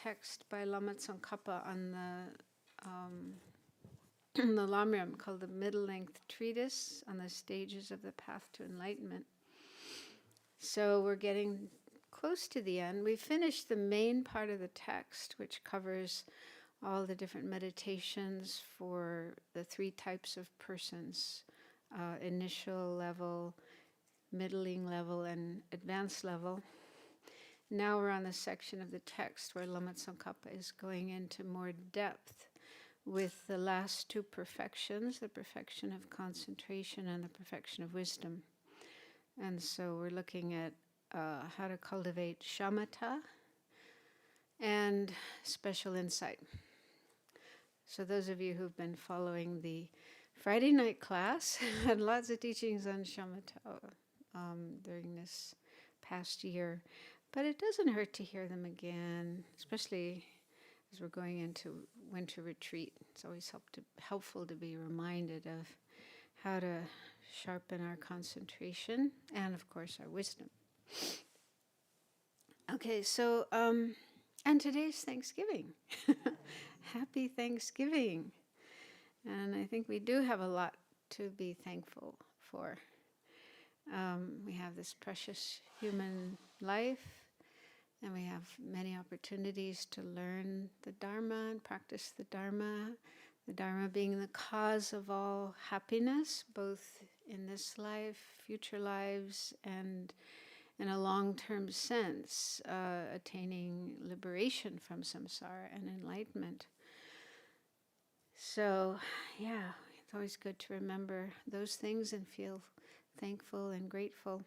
text by Lama Tsongkhapa on the Lamrim called the Middle-Length Treatise on the Stages of the Path to Enlightenment. So we're getting close to the end. We finished the main part of the text, which covers all the different meditations for the 3 types of persons, initial level, middling level, and advanced level. Now we're on the section of the text where Lama Tsongkhapa is going into more depth with the last 2 perfections, the perfection of concentration and the perfection of wisdom. And so we're looking at how to cultivate Samatha and special insight. So those of you who've been following the Friday night class had lots of teachings on Samatha during this past year. But it doesn't hurt to hear them again, especially as we're going into winter retreat. It's always helpful to be reminded of how to sharpen our concentration and, of course, our wisdom. Okay, so, and today's Thanksgiving. Happy Thanksgiving. And I think we do have a lot to be thankful for. We have this precious human life, and we have many opportunities to learn the Dharma and practice the Dharma being the cause of all happiness, both in this life, future lives, and in a long-term sense, attaining liberation from samsara and enlightenment. So, yeah, it's always good to remember those things and feel thankful and grateful.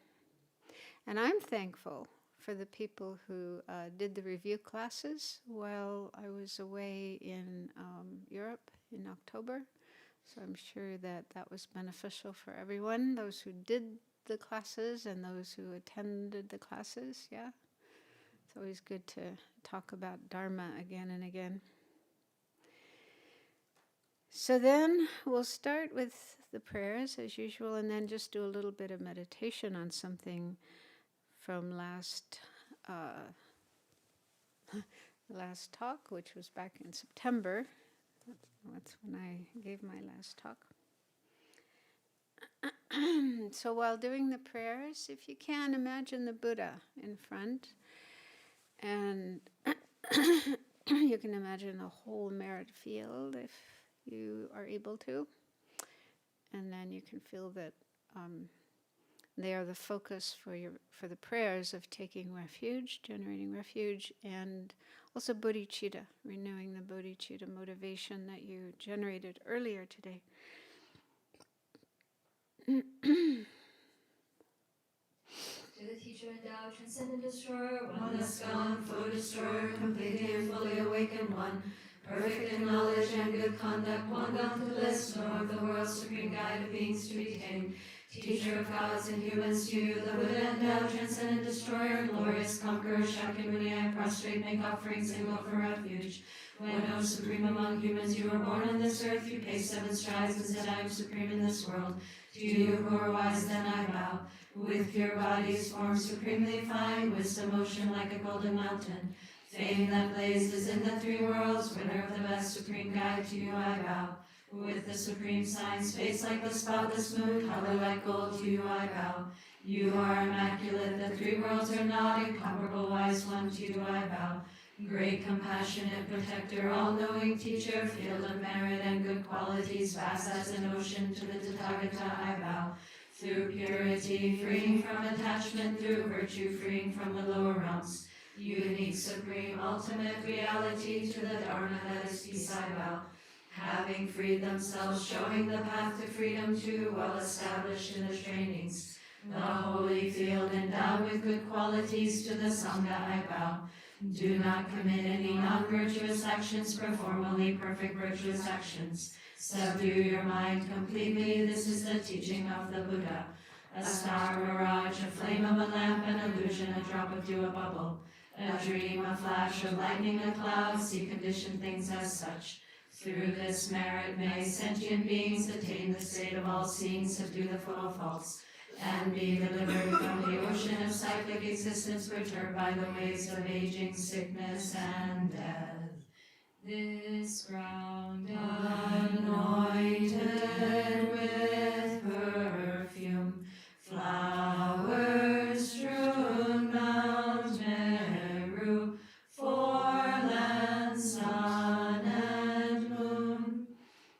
And I'm thankful for the people who did the review classes while I was away in Europe in October. So I'm sure that was beneficial for everyone, those who did the classes and those who attended the classes, yeah. It's always good to talk about Dharma again and again. So then we'll start with the prayers as usual, and then just do a little bit of meditation on something from last talk, which was back in September. That's when I gave my last talk. So while doing the prayers, if you can, imagine the Buddha in front, and you can imagine the whole merit field if you are able to, and then you can feel that they are the focus for the prayers of taking refuge, generating refuge, and also bodhicitta, renewing the bodhicitta motivation that you generated earlier today. To the teacher endowed, transcendent destroyer, oneness gone, foe destroyer, completely and fully awakened one, perfect in knowledge and good conduct, one gone to bliss, nor of the world's supreme guide of beings to be tamed. Teacher of gods and humans to you, the Buddha endowed, transcendent destroyer, glorious conqueror, Shakyamuni, I prostrate, make offerings and go for refuge. When, O supreme among humans, you were born on this earth, you paced 7 strides and said, I am supreme in this world. To you who are wise, then I bow. With your bodies formed supremely fine, wisdom ocean like a golden mountain. Fame that blazes in the 3 worlds, winner of the best supreme guide, to you I bow. With the supreme signs, face like the spotless moon, color like gold, to you I bow. You are immaculate, the 3 worlds are not, incomparable wise one, to you I bow. Great compassionate protector, all-knowing teacher, field of merit and good qualities, vast as an ocean, to the Tathagata I bow. Through purity, freeing from attachment, through virtue, freeing from the lower realms. Unique, supreme, ultimate reality, to the Dharma that is peace I bow. Having freed themselves, showing the path to freedom too, well established in the trainings. The holy field endowed with good qualities, to the Sangha I bow. Do not commit any non-virtuous actions, perform only perfect virtuous actions. Subdue your mind completely, this is the teaching of the Buddha. A star, a mirage, a flame of a lamp, an illusion, a drop of dew, a bubble. A dream, a flash of lightning, a cloud, see conditioned things as such. Through this merit may sentient beings attain the state of all seeing, subdue the faults. and be delivered from the ocean of cyclic existence perturbed by the waves of aging, sickness, and death. This ground anointed with perfume, flowers strewn Mount Meru, foreland, sun and moon,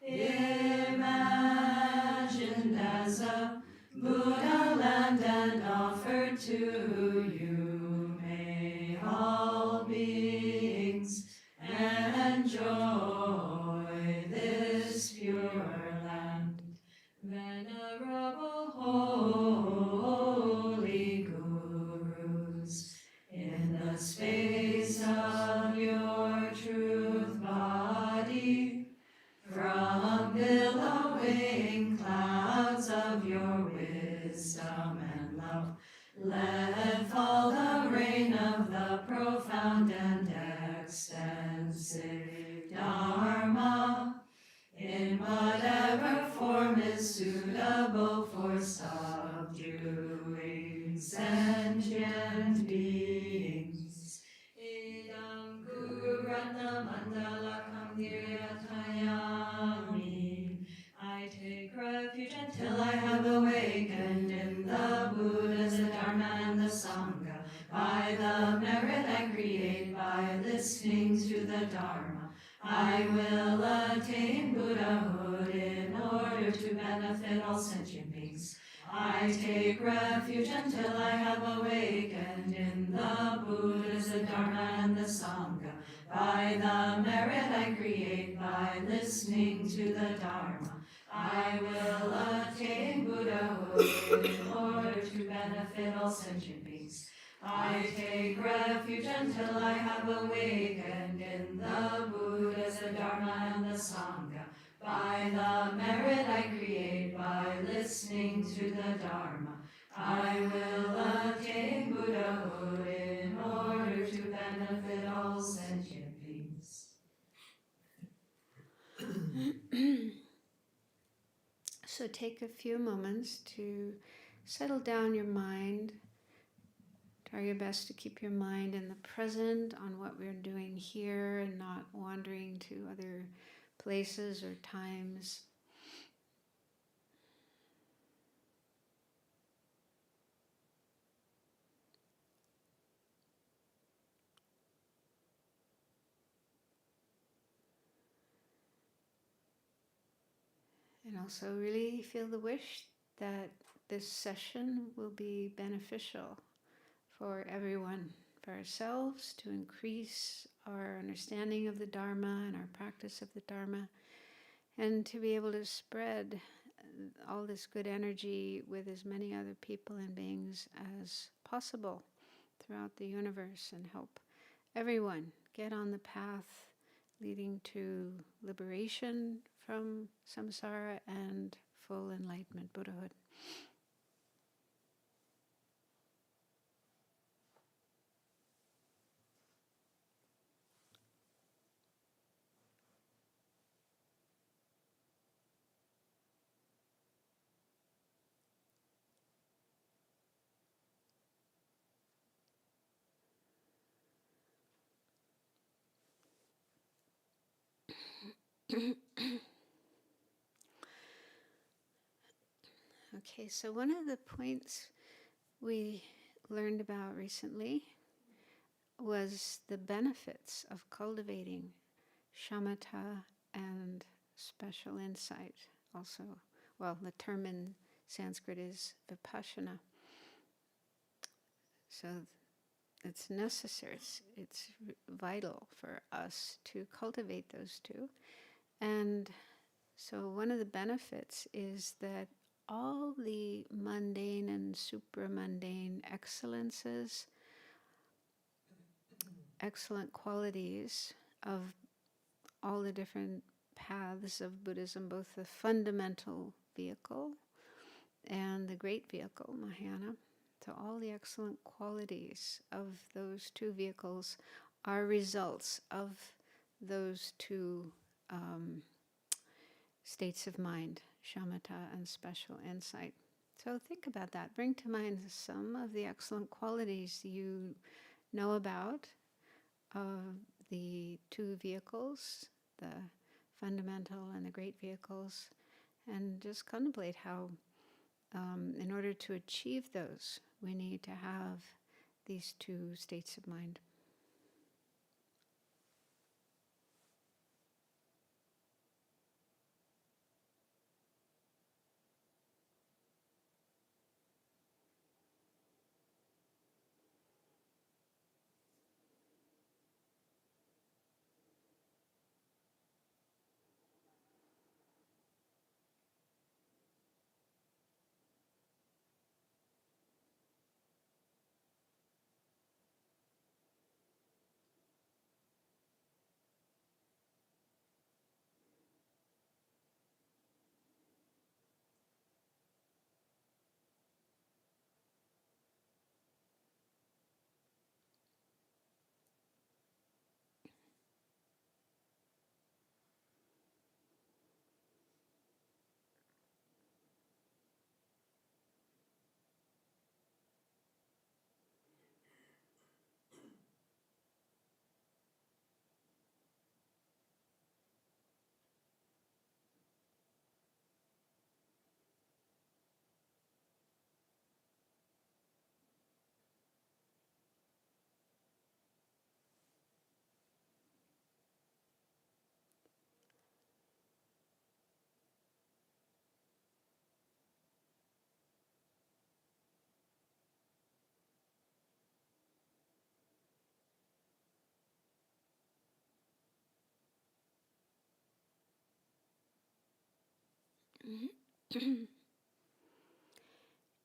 imagined as a Buddha land and offered to you, may all beings enjoy this pure land. Venerable holy gurus, in the space of your truth body, from billowing clouds of your wisdom and love, let fall the rain of the profound and extensive Dharma, in whatever form is suitable for subduing sentient beings. Idam Guru Ratna Mandalakam Dhiryatayami. I take refuge until I have awakened in the Buddhas, the Dharma, and the Sangha. By the merit I create by listening to the Dharma, I will attain Buddhahood in order to benefit all sentient beings. I take refuge until I have awakened in the Buddhas, the Dharma, and the Sangha. By the merit I create by listening to the Dharma, I will attain Buddhahood in order to benefit all sentient beings. I take refuge until I have awakened in the Buddhas, the Dharma, and the Sangha. By the merit I create by listening to the Dharma, I will attain Buddhahood in order to benefit all sentient beings. So take a few moments to settle down your mind. Try your best to keep your mind in the present on what we're doing here and not wandering to other places or times. And also really feel the wish that this session will be beneficial for everyone, for ourselves, to increase our understanding of the Dharma and our practice of the Dharma, and to be able to spread all this good energy with as many other people and beings as possible throughout the universe and help everyone get on the path leading to liberation from samsara and full enlightenment, Buddhahood. Okay, so one of the points we learned about recently was the benefits of cultivating shamatha and special insight. Also, well, the term in Sanskrit is vipassana. So it's necessary, it's vital for us to cultivate those two. And so one of the benefits is that all the mundane and supramundane excellences, excellent qualities of all the different paths of Buddhism, both the fundamental vehicle and the great vehicle, Mahayana, so all the excellent qualities of those two vehicles are results of those two states of mind, shamatha and special insight. So think about that. Bring to mind some of the excellent qualities you know about of the two vehicles, the fundamental and the great vehicles, and just contemplate how, in order to achieve those, we need to have these two states of mind.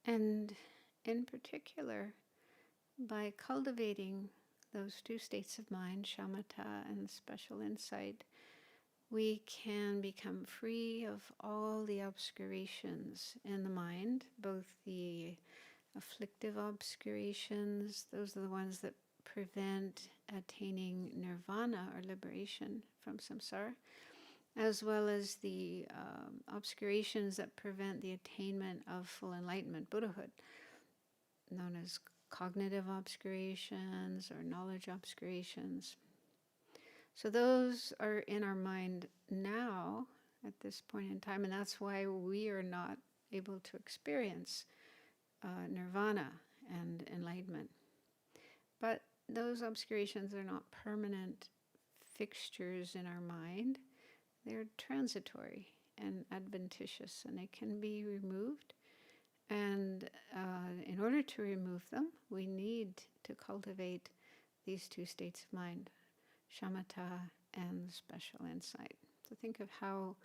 And in particular, by cultivating those two states of mind, shamatha and special insight, we can become free of all the obscurations in the mind, both the afflictive obscurations, those are the ones that prevent attaining nirvana or liberation from samsara, as well as the obscurations that prevent the attainment of full enlightenment, Buddhahood, known as cognitive obscurations or knowledge obscurations. So those are in our mind now at this point in time, and that's why we are not able to experience nirvana and enlightenment. But those obscurations are not permanent fixtures in our mind. They're transitory and adventitious, and they can be removed. And in order to remove them, we need to cultivate these two states of mind, shamatha and special insight. So think of how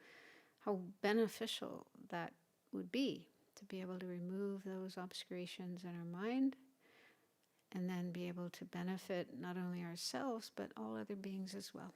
beneficial that would be to be able to remove those obscurations in our mind and then be able to benefit not only ourselves but all other beings as well.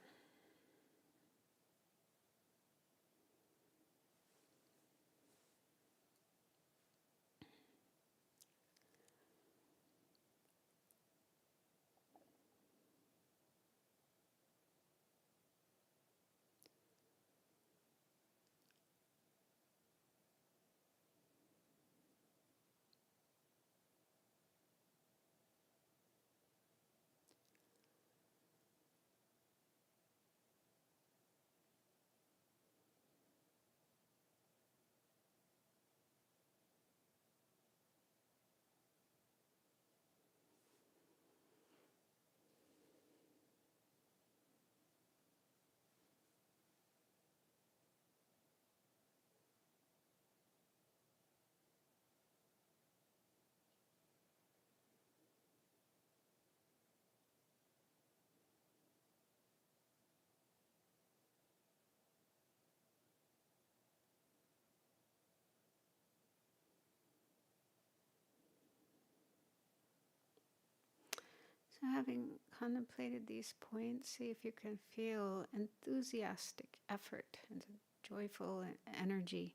So having contemplated these points, see if you can feel enthusiastic effort and joyful energy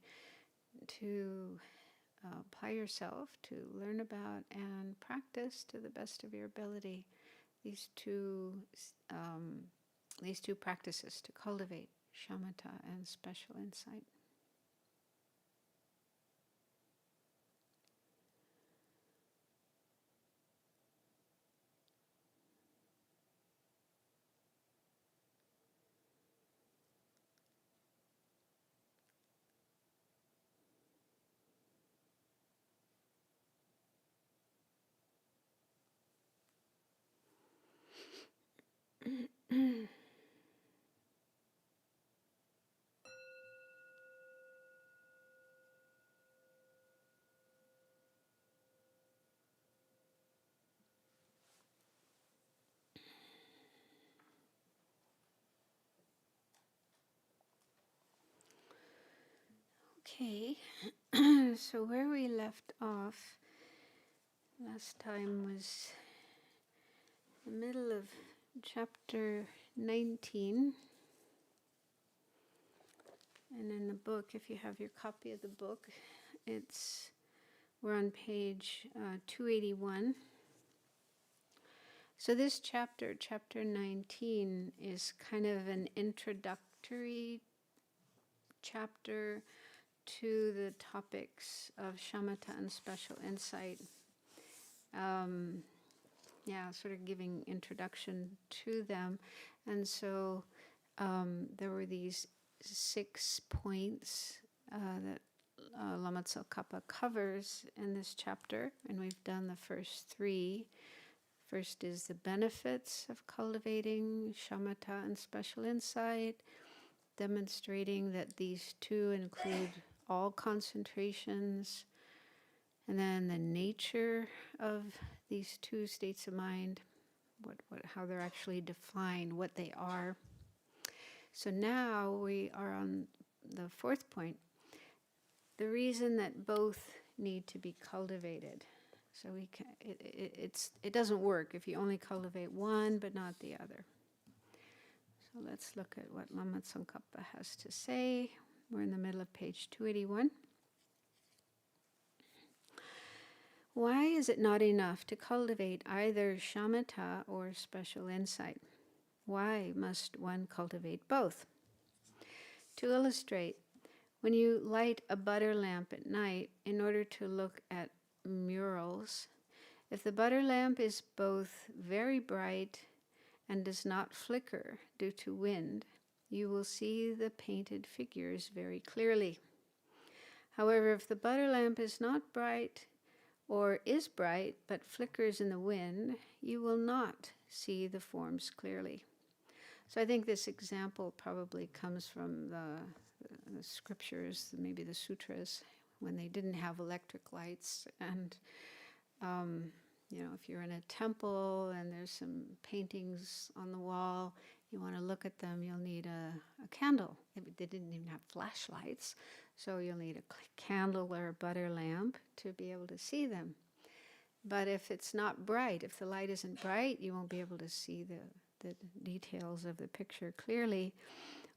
to apply yourself to learn about and practice to the best of your ability these two practices to cultivate shamatha and special insight. Okay, so where we left off last time was the middle of chapter 19. And in the book, if you have your copy of the book, we're on page 281. So this chapter, chapter 19, is kind of an introductory chapter to the topics of shamatha and special insight. Sort of giving introduction to them. And so there were these 6 points that Lama Tsongkhapa covers in this chapter, and we've done the first 3. First is the benefits of cultivating shamatha and special insight, demonstrating that these two include all concentrations, and then the nature of these 2 states of mind, how they're actually defined, what they are. So now we are on the 4th point, the reason that both need to be cultivated. So it doesn't work if you only cultivate one but not the other. So let's look at what Lama Tsongkhapa has to say. We're in the middle of page 281. Why is it not enough to cultivate either shamatha or special insight? Why must one cultivate both? To illustrate, when you light a butter lamp at night in order to look at murals, if the butter lamp is both very bright and does not flicker due to wind, you will see the painted figures very clearly. However, if the butter lamp is not bright, or is bright but flickers in the wind, you will not see the forms clearly. So I think this example probably comes from the scriptures, maybe the sutras, when they didn't have electric lights. And, if you're in a temple and there's some paintings on the wall, you want to look at them, you'll need a candle. They didn't even have flashlights, so you'll need a candle or a butter lamp to be able to see them. But if it's not bright, if the light isn't bright, you won't be able to see the details of the picture clearly.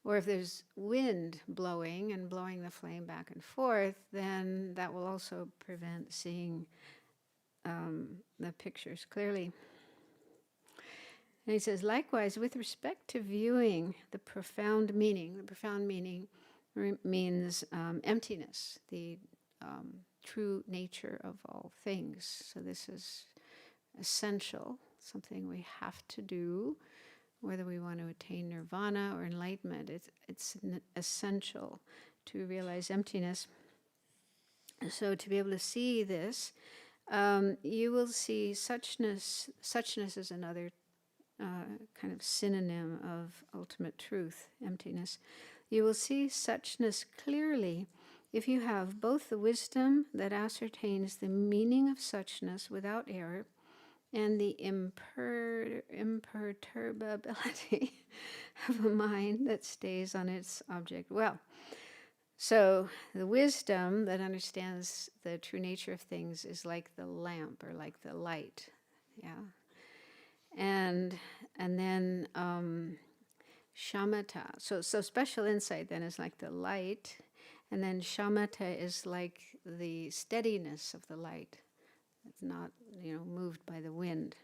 Or if there's wind blowing and blowing the flame back and forth, then that will also prevent seeing the pictures clearly. And he says, likewise, with respect to viewing the profound meaning means emptiness, the true nature of all things. So this is essential, something we have to do, whether we want to attain nirvana or enlightenment. It's essential to realize emptiness. So to be able to see this, you will see suchness. Suchness is another kind of synonym of ultimate truth, emptiness. You will see suchness clearly if you have both the wisdom that ascertains the meaning of suchness without error and the imperturbability of a mind that stays on its object well. So the wisdom that understands the true nature of things is like the lamp or like the light, and then shamatha. So special insight then is like the light, and then shamatha is like the steadiness of the light. It's not, moved by the wind.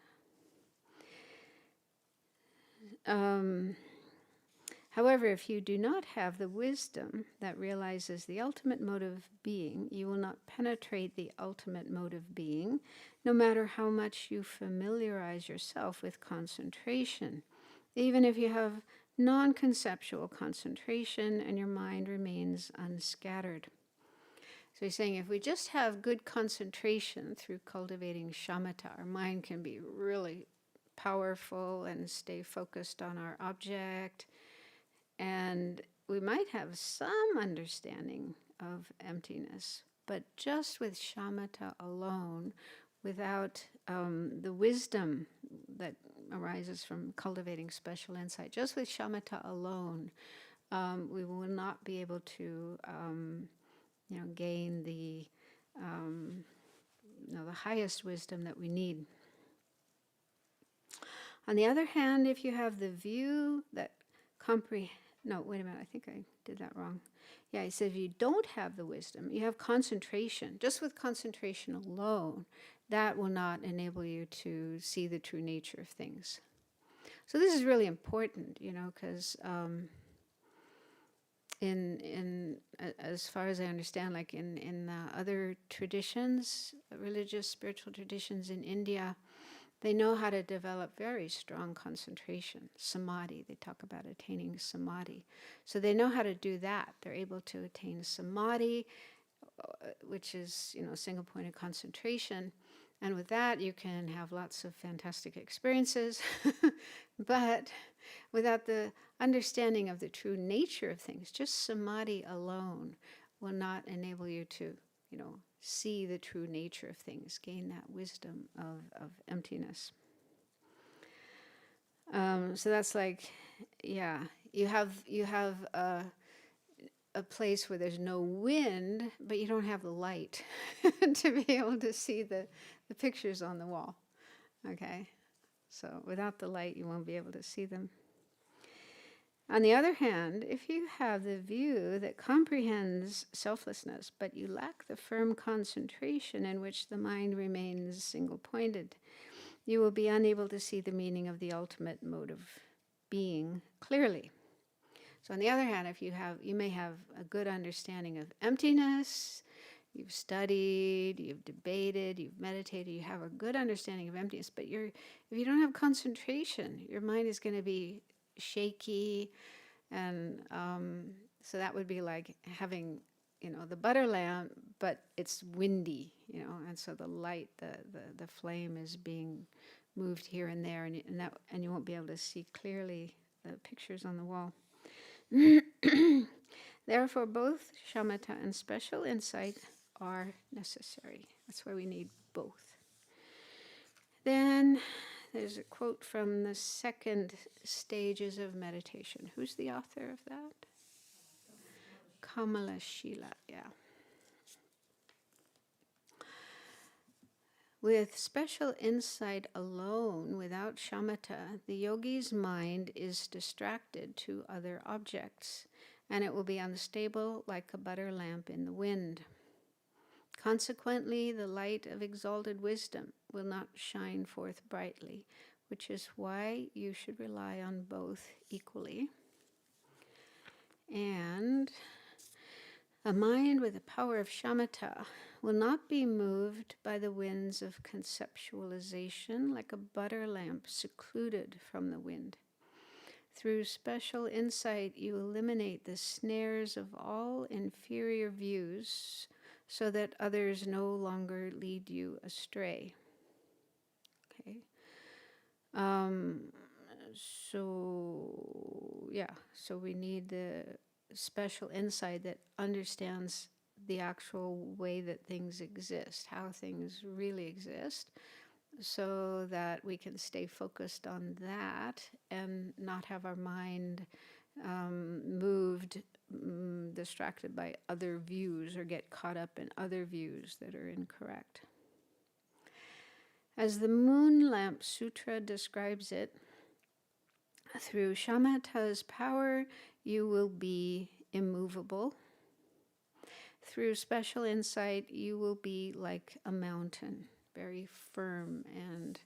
However, if you do not have the wisdom that realizes the ultimate mode of being, you will not penetrate the ultimate mode of being, no matter how much you familiarize yourself with concentration, even if you have non-conceptual concentration and your mind remains unscattered. So he's saying if we just have good concentration through cultivating shamatha, our mind can be really powerful and stay focused on our object. And we might have some understanding of emptiness, but just with shamatha alone, without the wisdom that arises from cultivating special insight, just with shamatha alone, we will not be able to gain the the highest wisdom that we need. On the other hand, if you have the view that no, wait a minute, I think I did that wrong. Yeah, he said if you don't have the wisdom, you have concentration. Just with concentration alone, that will not enable you to see the true nature of things. So this is really important, because as far as I understand, like in other traditions, religious, spiritual traditions in India, they know how to develop very strong concentration, samadhi. They talk about attaining samadhi. So they know how to do that. They're able to attain samadhi, which is, single-pointed concentration. And with that, you can have lots of fantastic experiences. But without the understanding of the true nature of things, just samadhi alone will not enable you to, see the true nature of things, gain that wisdom of emptiness. So that's like, yeah, you have a place where there's no wind, but you don't have the light to be able to see the pictures on the wall. Okay, so without the light, you won't be able to see them. On the other hand, if you have the view that comprehends selflessness, but you lack the firm concentration in which the mind remains single-pointed, you will be unable to see the meaning of the ultimate mode of being clearly. So on the other hand, if you may have a good understanding of emptiness, you've studied, you've debated, you've meditated, you have a good understanding of emptiness, but if you don't have concentration, your mind is going to be shaky, and so that would be like having, the butter lamp, but it's windy, and so the light, the flame is being moved here and there, and you won't be able to see clearly the pictures on the wall. Therefore, both shamatha and special insight are necessary. That's why we need both. Then there's a quote from the second stages of meditation. Who's the author of that? Kamala Shila, yeah. With special insight alone, without shamatha, the yogi's mind is distracted to other objects, and it will be unstable like a butter lamp in the wind. Consequently, the light of exalted wisdom will not shine forth brightly, which is why you should rely on both equally. And a mind with the power of shamatha will not be moved by the winds of conceptualization like a butter lamp secluded from the wind. Through special insight, you eliminate the snares of all inferior views so that others no longer lead you astray. Okay. So we need the special insight that understands the actual way that things exist, how things really exist, so that we can stay focused on that and not have our mind moved, distracted by other views or get caught up in other views that are incorrect. As the Moon Lamp Sutra describes it, through shamatha's power, you will be immovable. Through special insight, you will be like a mountain, very firm and,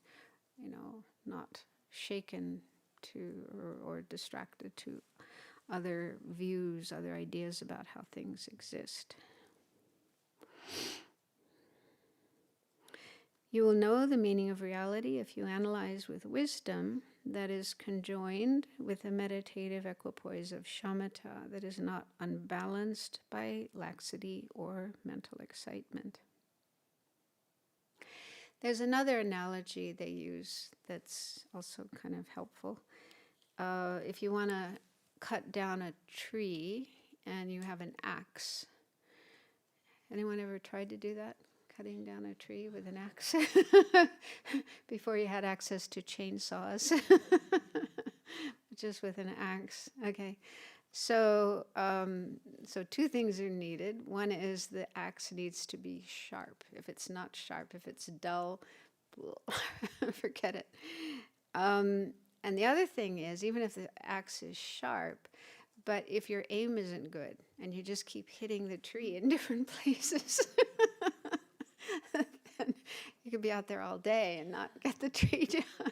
not shaken to or distracted to other views, other ideas about how things exist. You will know the meaning of reality if you analyze with wisdom that is conjoined with a meditative equipoise of shamatha that is not unbalanced by laxity or mental excitement. There's another analogy they use that's also kind of helpful. If you want to cut down a tree and you have an axe, anyone ever tried to do that? Cutting down a tree with an axe before you had access to chainsaws, just with an axe. Okay, So, so two things are needed. One is the axe needs to be sharp. If it's not sharp, if it's dull, forget it. And the other thing is, even if the axe is sharp, but if your aim isn't good and you just keep hitting the tree in different places, then you could be out there all day and not get the tree down.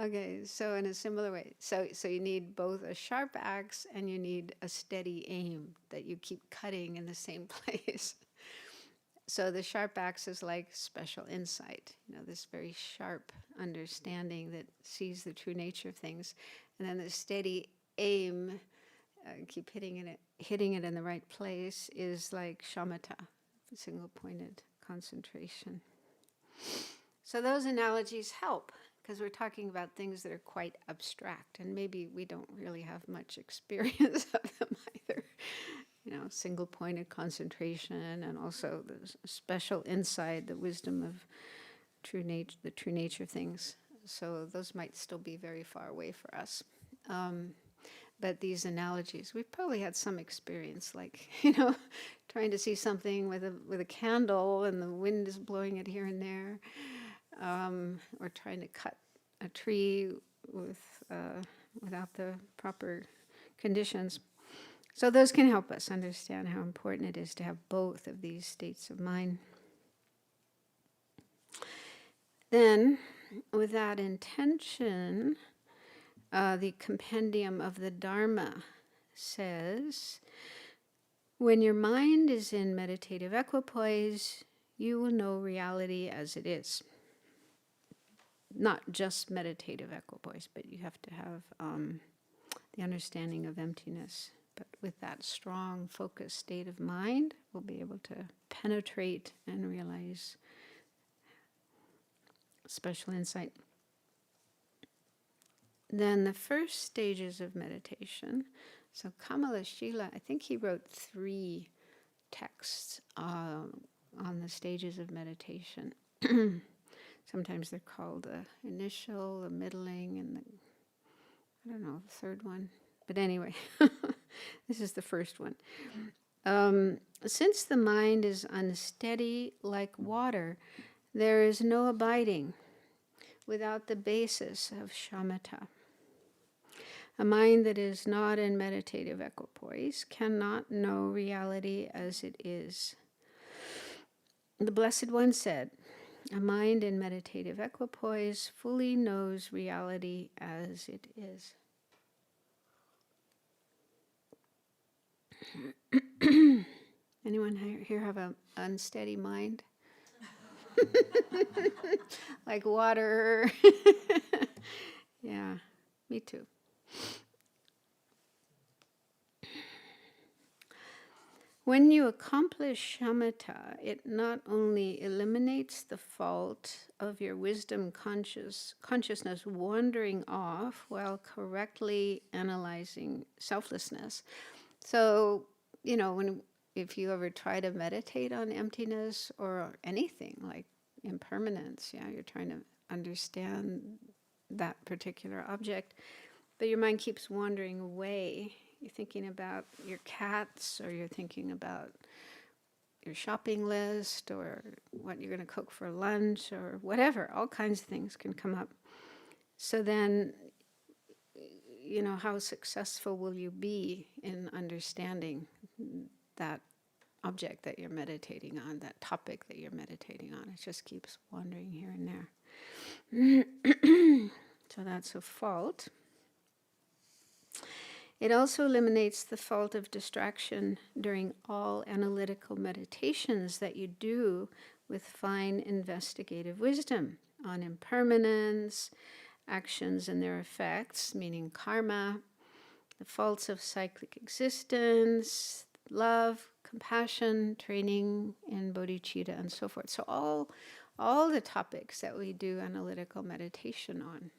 Okay, so in a similar way, so you need both a sharp axe and you need a steady aim that you keep cutting in the same place. So the sharp axe is like special insight, this very sharp understanding that sees the true nature of things. And then the steady aim, keep hitting it in the right place, is like shamatha, single-pointed concentration. So those analogies help, because we're talking about things that are quite abstract, and maybe we don't really have much experience of them either. Single-pointed concentration, and also the special insight, the wisdom of the true nature of things. So those might still be very far away for us. But these analogies, we've probably had some experience, like, trying to see something with a candle and the wind is blowing it here and there, or trying to cut a tree without the proper conditions. So those can help us understand how important it is to have both of these states of mind. Then, with that intention, the compendium of the Dharma says, when your mind is in meditative equipoise, you will know reality as it is. Not just meditative equipoise, but you have to have the understanding of emptiness. But with that strong, focused state of mind, we'll be able to penetrate and realize special insight. Then the first stages of meditation. So Kamala Shila, I think he wrote 3 texts on the stages of meditation. Sometimes they're called the initial, the middling, and the third one. But anyway, this is the first one. Since the mind is unsteady like water, there is no abiding without the basis of shamatha. A mind that is not in meditative equipoise cannot know reality as it is. The Blessed One said, a mind in meditative equipoise fully knows reality as it is. Anyone here have an unsteady mind? Like water. Yeah, me too. When you accomplish shamatha, it not only eliminates the fault of your wisdom consciousness wandering off while correctly analyzing selflessness. So, if you ever try to meditate on emptiness or anything like impermanence, you're trying to understand that particular object, but your mind keeps wandering away. You're thinking about your cats, or you're thinking about your shopping list, or what you're going to cook for lunch, or whatever. All kinds of things can come up. So then, how successful will you be in understanding that object that you're meditating on, that topic that you're meditating on? It just keeps wandering here and there. So that's a fault. It also eliminates the fault of distraction during all analytical meditations that you do with fine investigative wisdom on impermanence, actions and their effects, meaning karma, the faults of cyclic existence, love, compassion, training in bodhicitta, and so forth. So all the topics that we do analytical meditation on,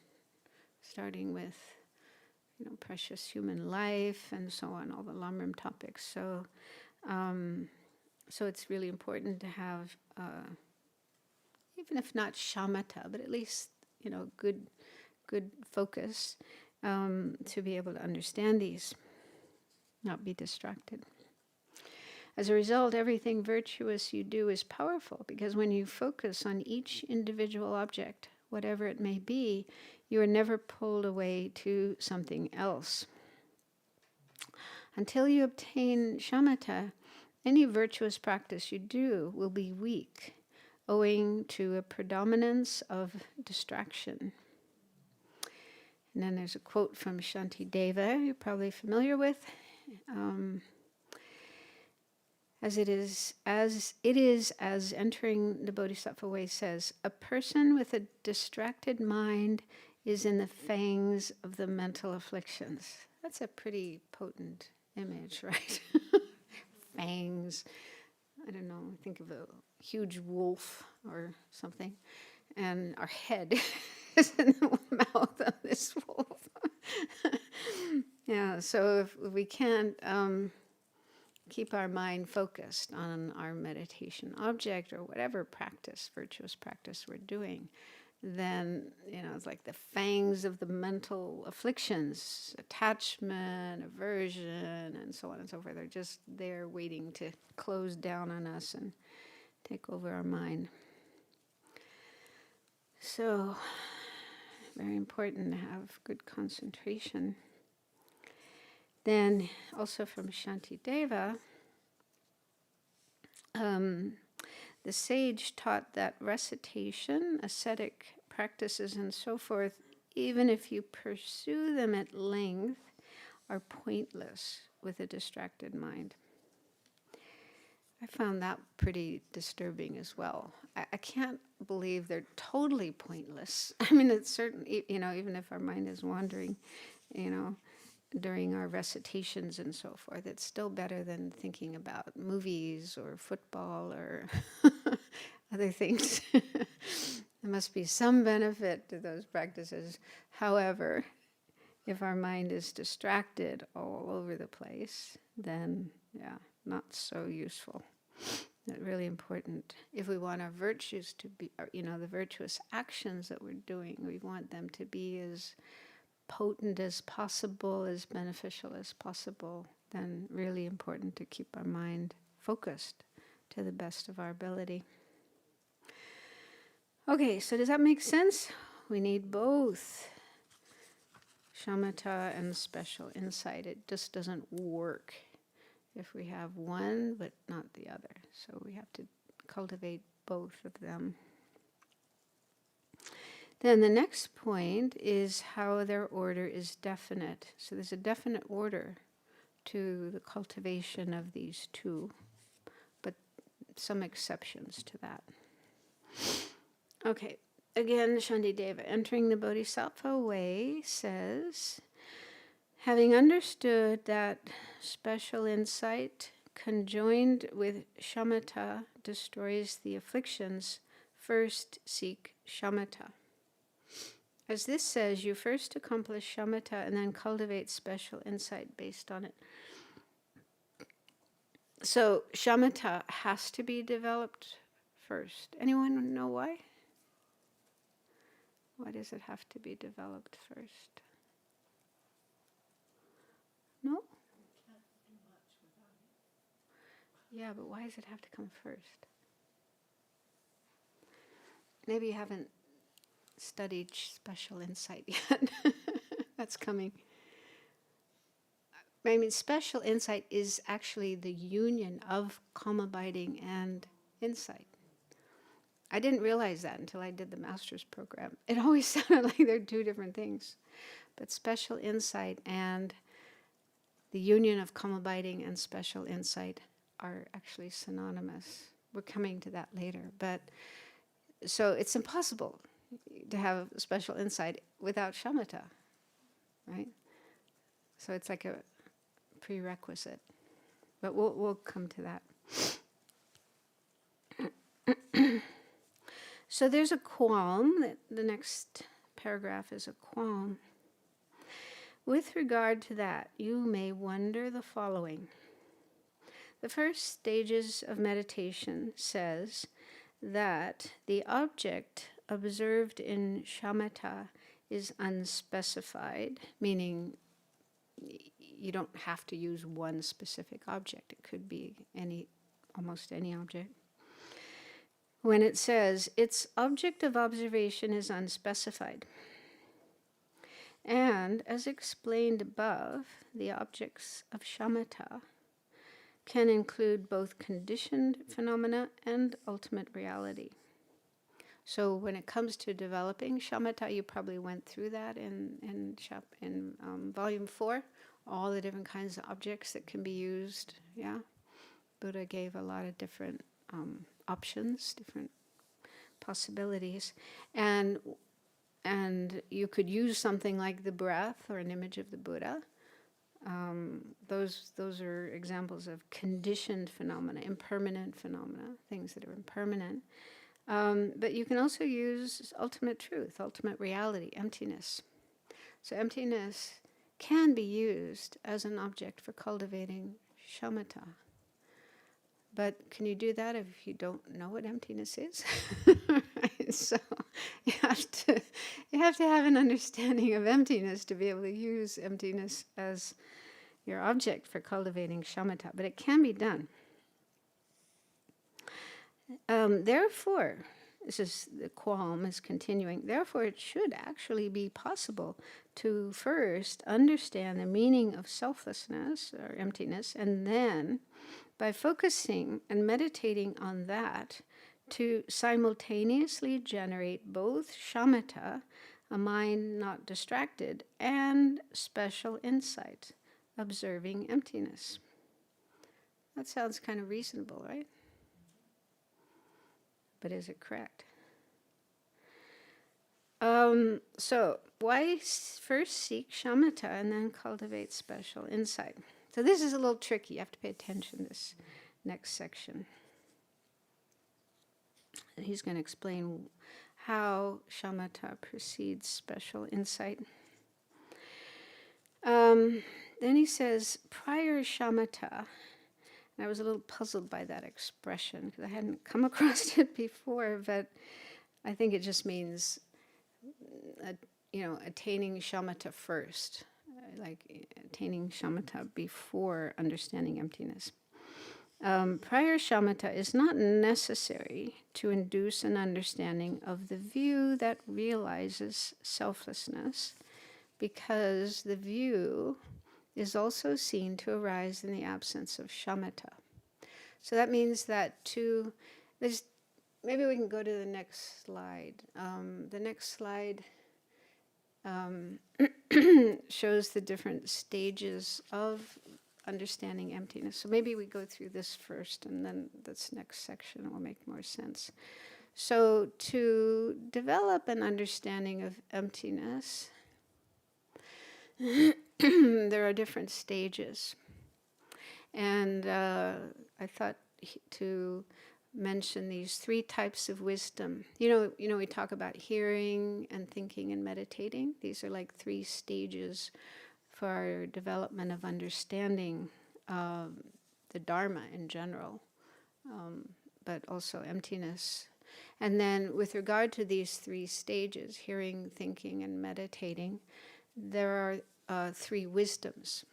starting with precious human life and so on, all the Lamrim topics. So it's really important to have, even if not shamatha, but at least good focus to be able to understand these. not be distracted. As a result, everything virtuous you do is powerful, because when you focus on each individual object, whatever it may be, you are never pulled away to something else. Until you obtain shamatha, any virtuous practice you do will be weak, owing to a predominance of distraction. And then there's a quote from Shantideva, you're probably familiar with. As entering the Bodhisattva way says, a person with a distracted mind is in the fangs of the mental afflictions. That's a pretty potent image, right? Fangs. I don't know, think of a huge wolf or something. And our head is in the mouth of this wolf. Yeah, so if we can't keep our mind focused on our meditation object or whatever practice, virtuous practice we're doing, then, it's like the fangs of the mental afflictions, attachment, aversion, and so on and so forth. They're just there waiting to close down on us and take over our mind. So, very important to have good concentration. Then, also from Shantideva, the sage taught that recitation, ascetic practices, and so forth, even if you pursue them at length, are pointless with a distracted mind. I found that pretty disturbing as well. I can't believe they're totally pointless. I mean, it's certain, even if our mind is wandering, during our recitations and so forth, it's still better than thinking about movies or football or other things. There must be some benefit to those practices. However, if our mind is distracted all over the place, then, not so useful. Not really important. If we want our virtues to be, the virtuous actions that we're doing, we want them to be as potent as possible, as beneficial as possible, then really important to keep our mind focused to the best of our ability. Okay, so does that make sense? We need both shamatha and special insight. It just doesn't work if we have one but not the other. So we have to cultivate both of them. Then the next point is how their order is definite. So there's a definite order to the cultivation of these two, but some exceptions to that. Okay, again, Shantideva, entering the Bodhisattva way, says, having understood that special insight conjoined with shamatha destroys the afflictions, first seek shamatha. As this says, you first accomplish shamatha and then cultivate special insight based on it. So shamatha has to be developed first. Anyone know why? Why does it have to be developed first? No? Yeah, but why does it have to come first? Maybe you haven't studied special insight yet. That's coming. I mean, special insight is actually the union of calm abiding and insight. I didn't realize that until I did the master's program. It always sounded like they're two different things. But special insight and the union of calm abiding and special insight are actually synonymous. We're coming to that later. But so it's impossible to have special insight without shamatha, right? So it's like a prerequisite. But we'll come to that. So there's a qualm. The next paragraph is a qualm. With regard to that, you may wonder the following. The first stages of meditation says that the object observed in shamatha is unspecified, meaning you don't have to use one specific object. It could be almost any object. When it says, its object of observation is unspecified. And, as explained above, the objects of shamatha can include both conditioned phenomena and ultimate reality. So when it comes to developing shamatha, you probably went through that in volume 4, all the different kinds of objects that can be used. Yeah, Buddha gave a lot of different options, different possibilities, and you could use something like the breath or an image of the Buddha. Those are examples of conditioned phenomena, impermanent phenomena, things that are impermanent. But you can also use ultimate truth, ultimate reality, emptiness. So emptiness can be used as an object for cultivating shamatha. But can you do that if you don't know what emptiness is? Right? So you have to have an understanding of emptiness to be able to use emptiness as your object for cultivating shamatha. But it can be done. Therefore, this is the qualm is continuing. Therefore, it should actually be possible to first understand the meaning of selflessness or emptiness, and then, by focusing and meditating on that, to simultaneously generate both shamatha, a mind not distracted, and special insight, observing emptiness. That sounds kind of reasonable, right? But is it correct? So why first seek shamatha and then cultivate special insight? So this is a little tricky. You have to pay attention to this next section. And he's going to explain how shamatha precedes special insight. Then he says, prior shamatha. And I was a little puzzled by that expression because I hadn't come across it before, but I think it just means, attaining shamatha first, like attaining shamatha before understanding emptiness. Prior shamatha is not necessary to induce an understanding of the view that realizes selflessness, because the view is also seen to arise in the absence of shamatha. So that means that maybe we can go to the next slide. The next slide shows the different stages of understanding emptiness. So maybe we go through this first, and then this next section will make more sense. So to develop an understanding of emptiness, there are different stages. And I thought to mention these 3 types of wisdom. You know, we talk about hearing and thinking and meditating. These are like 3 stages for our development of understanding the Dharma in general, but also emptiness. And then with regard to these 3 stages, hearing, thinking, and meditating, there are 3 wisdoms.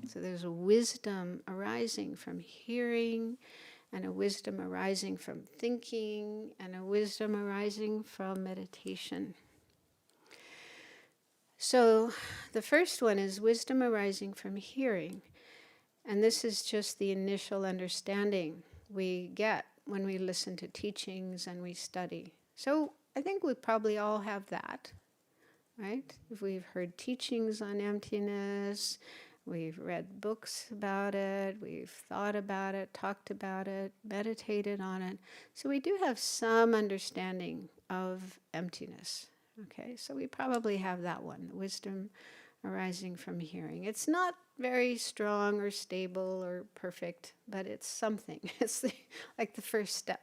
So there's a wisdom arising from hearing, and a wisdom arising from thinking, and a wisdom arising from meditation. So the first one is wisdom arising from hearing. And this is just the initial understanding we get when we listen to teachings and we study. So I think we probably all have that, right? If we've heard teachings on emptiness, we've read books about it, we've thought about it, talked about it, meditated on it. So we do have some understanding of emptiness. Okay, so we probably have that one, wisdom arising from hearing. It's not very strong or stable or perfect, but it's something. It's like the first step.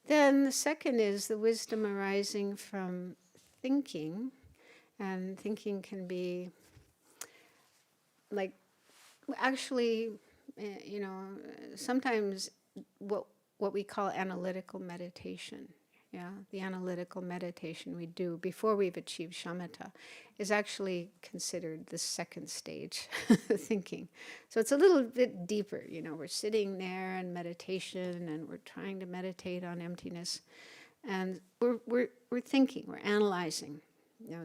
Then the second is the wisdom arising from thinking, and thinking can be like, actually, sometimes what we call analytical meditation. Yeah, the analytical meditation we do before we've achieved shamatha is actually considered the second stage, thinking. So it's a little bit deeper, we're sitting there in meditation and we're trying to meditate on emptiness, and we're thinking, we're analyzing,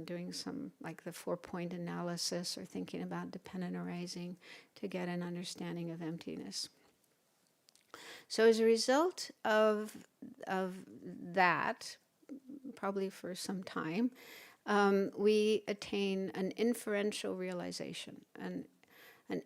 doing some like the 4-point analysis or thinking about dependent arising to get an understanding of emptiness. So as a result of that, probably for some time, we attain an inferential realization, an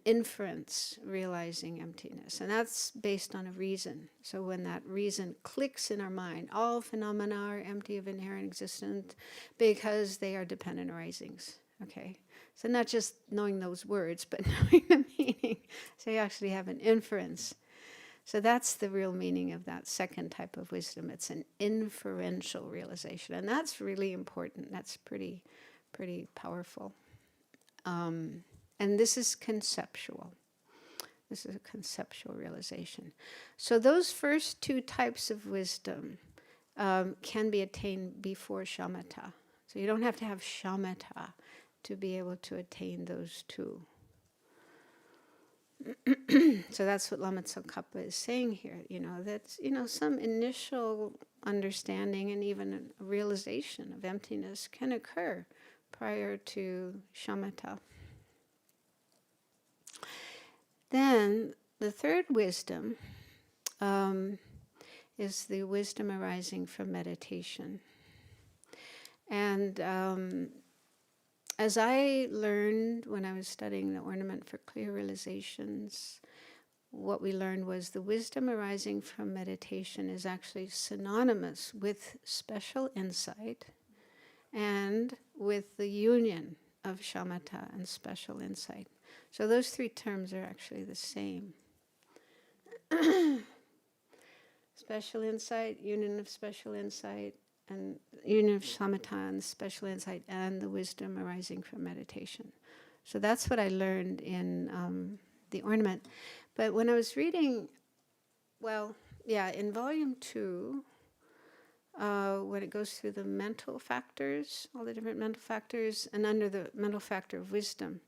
inference realizing emptiness. And that's based on a reason. So when that reason clicks in our mind, all phenomena are empty of inherent existence because they are dependent arisings. Okay? So not just knowing those words, but knowing the meaning. So you actually have an inference. So that's the real meaning of that second type of wisdom. It's an inferential realization. And that's really important. That's pretty powerful. And this is conceptual. This is a conceptual realization. So those first two types of wisdom can be attained before shamatha. So you don't have to have shamatha to be able to attain those two. So that's what Lama Tsongkhapa is saying here, that, some initial understanding and even a realization of emptiness can occur prior to shamatha. Then the third wisdom is the wisdom arising from meditation. And as I learned when I was studying the Ornament for Clear Realizations, what we learned was the wisdom arising from meditation is actually synonymous with special insight and with the union of shamatha and special insight. So those three terms are actually the same. Special insight, union of special insight, and union of shamatha and special insight, and the wisdom arising from meditation. So that's what I learned in the Ornament. But when I was reading, in volume 2, when it goes through the mental factors, all the different mental factors, and under the mental factor of wisdom,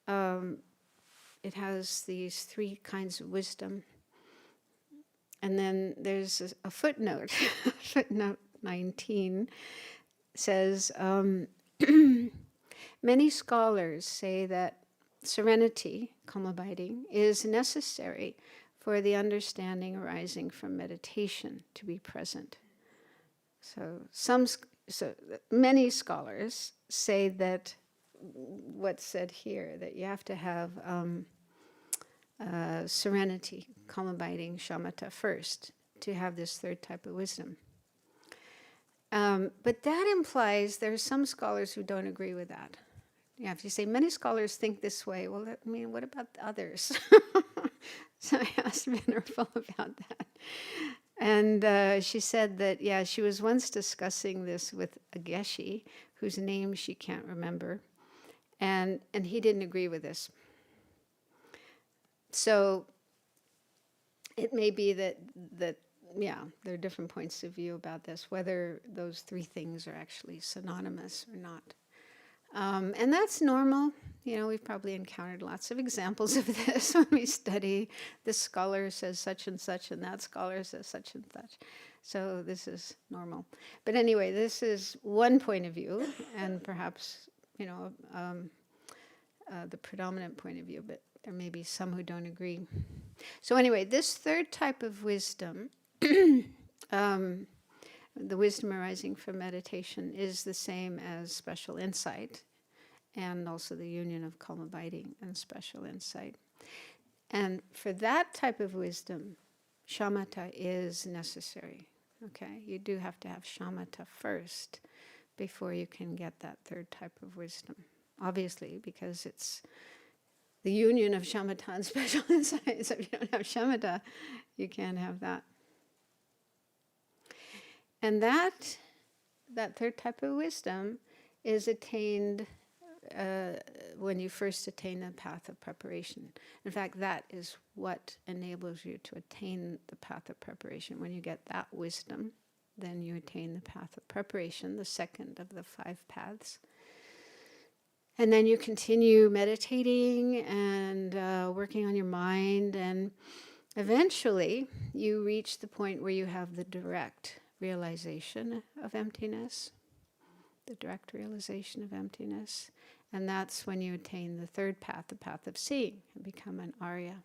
it has these 3 kinds of wisdom. And then there's a footnote, footnote 19 says, many scholars say that serenity, calm abiding, is necessary for the understanding arising from meditation to be present. So many scholars say that what's said here, that you have to have serenity, calm abiding, shamatha first to have this third type of wisdom. But that implies there are some scholars who don't agree with that. Yeah, if you say many scholars think this way, well, what about the others? So I asked Venerable about that. And she said that, she was once discussing this with a geshe, whose name she can't remember, and he didn't agree with this. So it may be that there are different points of view about this, whether those 3 things are actually synonymous or not. And that's normal. We've probably encountered lots of examples of this when we study. This scholar says such and such, and that scholar says such and such. So this is normal. But anyway, this is one point of view, and perhaps, the predominant point of view, but there may be some who don't agree. So anyway, this third type of wisdom, the wisdom arising from meditation, is the same as special insight, and also the union of calm abiding and special insight. And for that type of wisdom, shamatha is necessary. Okay, you do have to have shamatha first before you can get that third type of wisdom. Obviously, because it's the union of shamatha and special insight. So if you don't have shamatha, you can't have that. And that third type of wisdom is attained when you first attain the path of preparation. In fact, that is what enables you to attain the path of preparation. When you get that wisdom, then you attain the path of preparation, the second of the 5 paths. And then you continue meditating and working on your mind, and eventually you reach the point where you have the direct realization of emptiness, the direct realization of emptiness. And that's when you attain the 3rd path, the path of seeing, and become an Arya.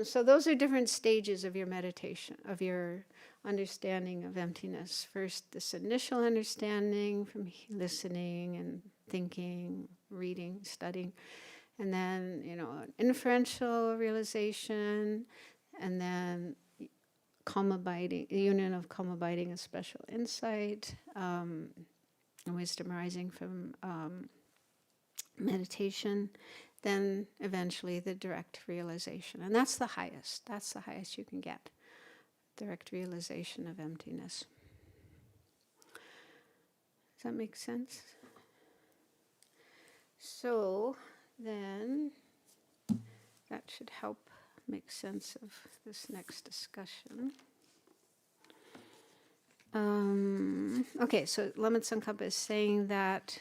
So those are different stages of your meditation, of your understanding of emptiness. First, this initial understanding from listening and thinking, reading, studying. And then, an inferential realization. And then calm abiding, the union of calm abiding and special insight, and wisdom arising from meditation. Then eventually the direct realization. And that's the highest. That's the highest you can get. Direct realization of emptiness. Does that make sense? So then that should help make sense of this next discussion. Okay, so Lamrim Tsongkhapa is saying that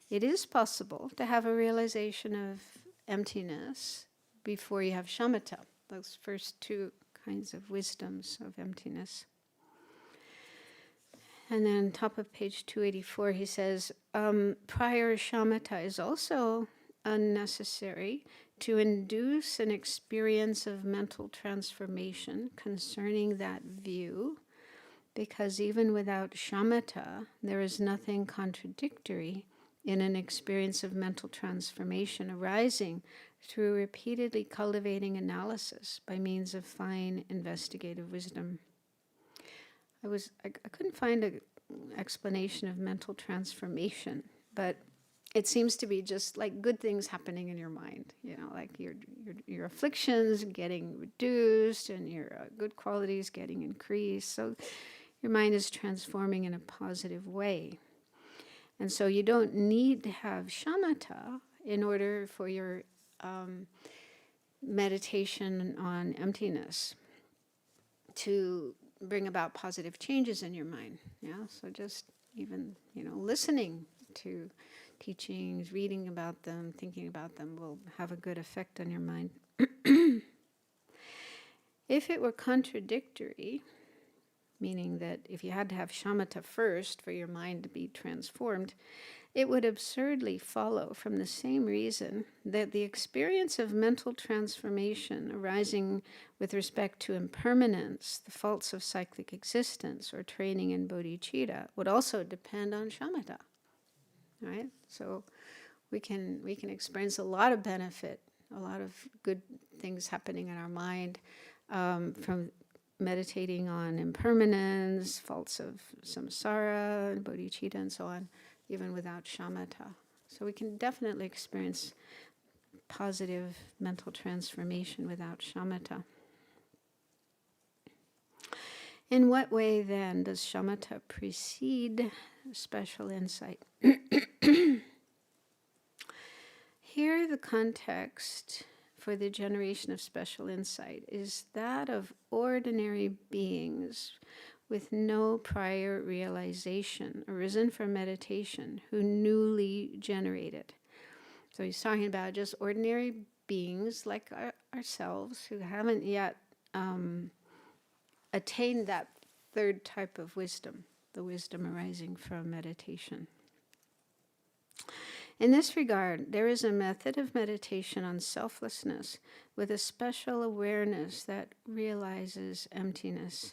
it is possible to have a realization of emptiness before you have shamatha, those first 2 kinds of wisdoms of emptiness. And then top of page 284, he says, prior shamatha is also unnecessary to induce an experience of mental transformation concerning that view, because even without shamatha, there is nothing contradictory in an experience of mental transformation arising through repeatedly cultivating analysis by means of fine investigative wisdom. I couldn't find an explanation of mental transformation, but it seems to be just like good things happening in your mind, like your afflictions getting reduced and your good qualities getting increased. So your mind is transforming in a positive way. And so you don't need to have shamatha in order for your meditation on emptiness to bring about positive changes in your mind. Yeah, so just even listening to teachings, reading about them, thinking about them will have a good effect on your mind. If it were contradictory, meaning that if you had to have shamatha first for your mind to be transformed, it would absurdly follow from the same reason that the experience of mental transformation arising with respect to impermanence, the faults of cyclic existence, or training in bodhicitta would also depend on shamatha. Right? So we can experience a lot of benefit, a lot of good things happening in our mind from meditating on impermanence, faults of samsara, and bodhicitta, and so on, even without shamatha. So we can definitely experience positive mental transformation without shamatha. In what way, then, does shamatha precede special insight? Here, the context for the generation of special insight is that of ordinary beings with no prior realization arisen from meditation who newly generate it. So he's talking about just ordinary beings like ourselves who haven't yet attained that 3rd type of wisdom, the wisdom arising from meditation. In this regard, there is a method of meditation on selflessness with a special awareness that realizes emptiness.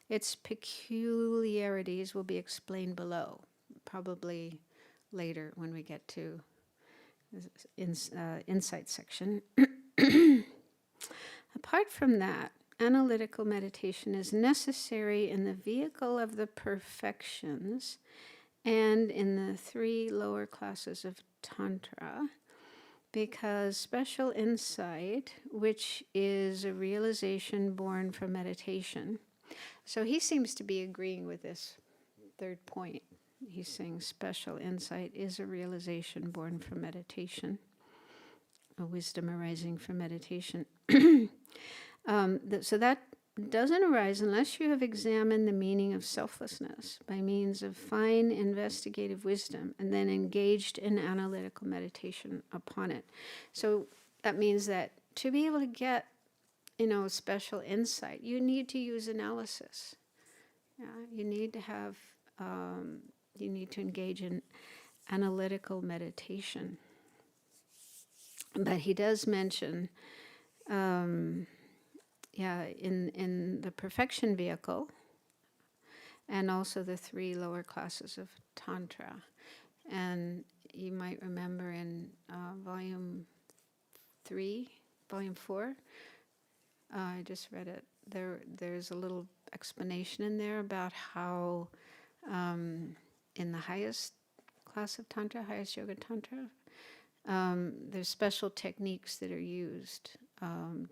Its peculiarities will be explained below, probably later when we get to the insight section. Apart from that, analytical meditation is necessary in the vehicle of the perfections and in the 3 lower classes of Tantra, because special insight, which is a realization born from meditation. So he seems to be agreeing with this 3rd point. He's saying special insight is a realization born from meditation, a wisdom arising from meditation. So that doesn't arise unless you have examined the meaning of selflessness by means of fine investigative wisdom and then engaged in analytical meditation upon it. So that means that to be able to get, special insight, you need to use analysis. Yeah, you need to have, you need to engage in analytical meditation. But he does mention, in the perfection vehicle, and also the 3 lower classes of Tantra. And you might remember in volume 4, I just read it, there's a little explanation in there about how in the highest class of Tantra, highest Yoga Tantra, there's special techniques that are used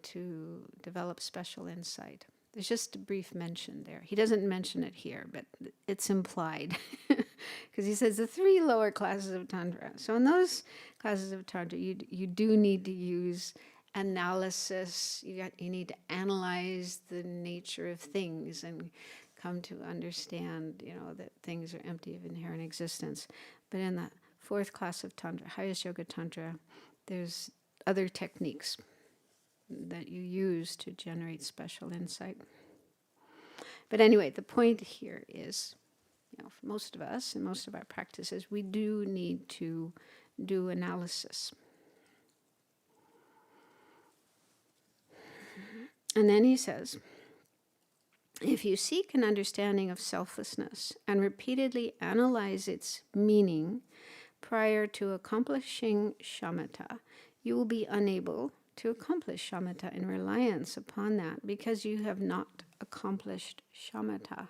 to develop special insight. There's just a brief mention there. He doesn't mention it here, but it's implied. Because he says the 3 lower classes of Tantra. So in those classes of Tantra, you do need to use analysis. You need to analyze the nature of things and come to understand, that things are empty of inherent existence. But in the 4th class of Tantra, highest Yoga Tantra, there's other techniques that you use to generate special insight. But anyway, the point here is, for most of us and most of our practices, we do need to do analysis. And then he says, if you seek an understanding of selflessness and repeatedly analyze its meaning prior to accomplishing shamatha, you will be unable to accomplish shamatha in reliance upon that because you have not accomplished shamatha.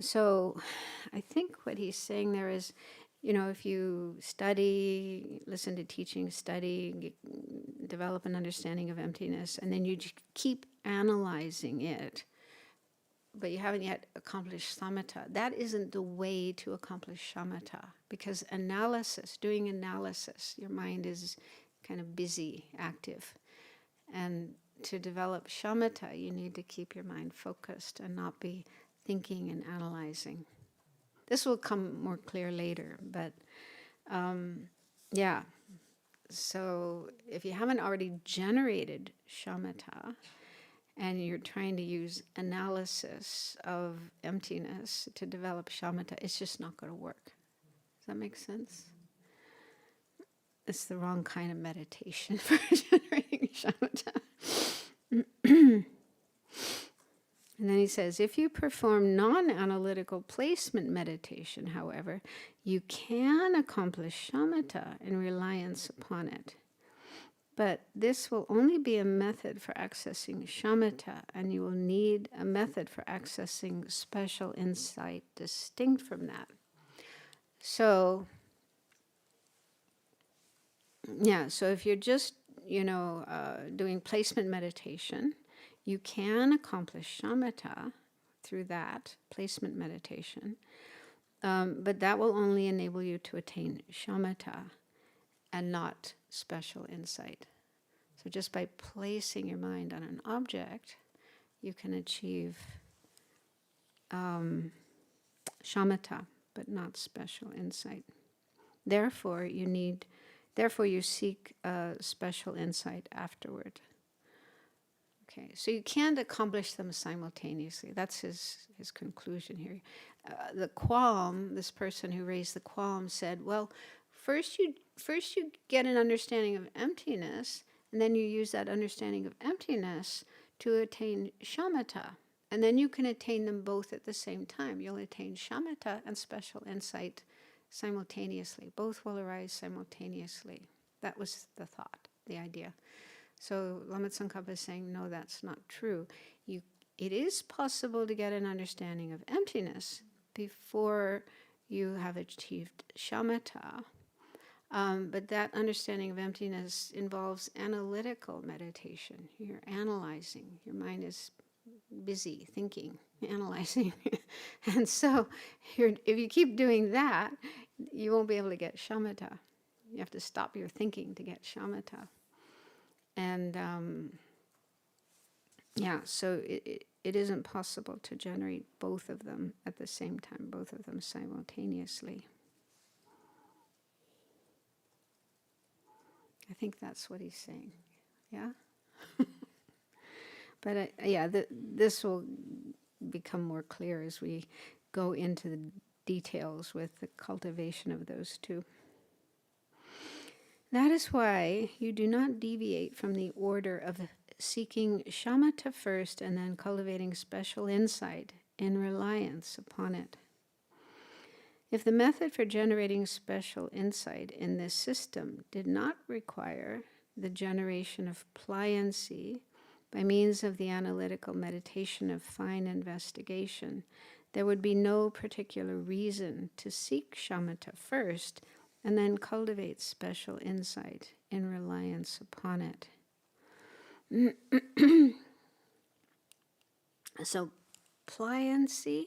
So I think what he's saying there is, if you study, listen to teaching, study, develop an understanding of emptiness, and then you keep analyzing it, but you haven't yet accomplished samatha, that isn't the way to accomplish shamatha. Because doing analysis, your mind is kind of busy, active. And to develop shamatha, you need to keep your mind focused and not be thinking and analyzing. This will come more clear later, but so if you haven't already generated shamatha and you're trying to use analysis of emptiness to develop shamatha, it's just not going to work. Does that make sense? It's the wrong kind of meditation for generating shamatha. And then he says, if you perform non-analytical placement meditation, however, you can accomplish shamatha in reliance upon it. But this will only be a method for accessing shamatha, and you will need a method for accessing special insight distinct from that. So, so if you're just, doing placement meditation, you can accomplish shamatha through that placement meditation, but that will only enable you to attain shamatha and not special insight. So just by placing your mind on an object, you can achieve shamatha, but not special insight. Therefore, you seek special insight afterward. Okay, so you can't accomplish them simultaneously. That's his conclusion here. The qualm, this person who raised the qualm said, well, first you get an understanding of emptiness, and then you use that understanding of emptiness to attain shamatha. And then you can attain them both at the same time. You'll attain shamatha and special insight simultaneously. Both will arise simultaneously. That was the thought, the idea. So Lama Tsongkhapa is saying, no, that's not true. It is possible to get an understanding of emptiness before you have achieved shamatha. But that understanding of emptiness involves analytical meditation. You're analyzing. Your mind is busy thinking, analyzing. And so if you keep doing that, you won't be able to get shamatha. You have to stop your thinking to get shamatha. And Yeah, so it isn't possible to generate both of them at the same time, both of them simultaneously. I think that's what he's saying. Yeah? But this will become more clear as we go into the details with the cultivation of those two. That is why you do not deviate from the order of seeking shamatha first and then cultivating special insight in reliance upon it. If the method for generating special insight in this system did not require the generation of pliancy by means of the analytical meditation of fine investigation, there would be no particular reason to seek shamatha first and then cultivate special insight in reliance upon it. So, pliancy,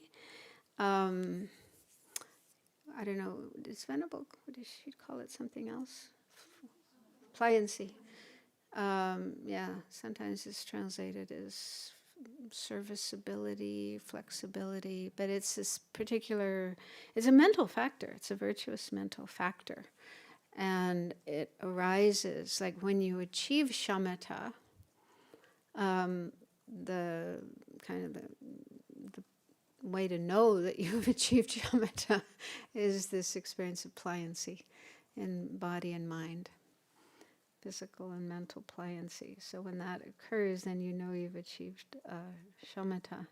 I don't know, is Venerable, what does she call it, something else? Pliancy. Sometimes it's translated as serviceability, flexibility, but it's this particular, it's a mental factor, it's a virtuous mental factor. And it arises, like when you achieve shamatha, the way to know that you've achieved shamatha is this experience of pliancy in body and mind. Physical and mental pliancy. So when that occurs, then you know you've achieved shamatha.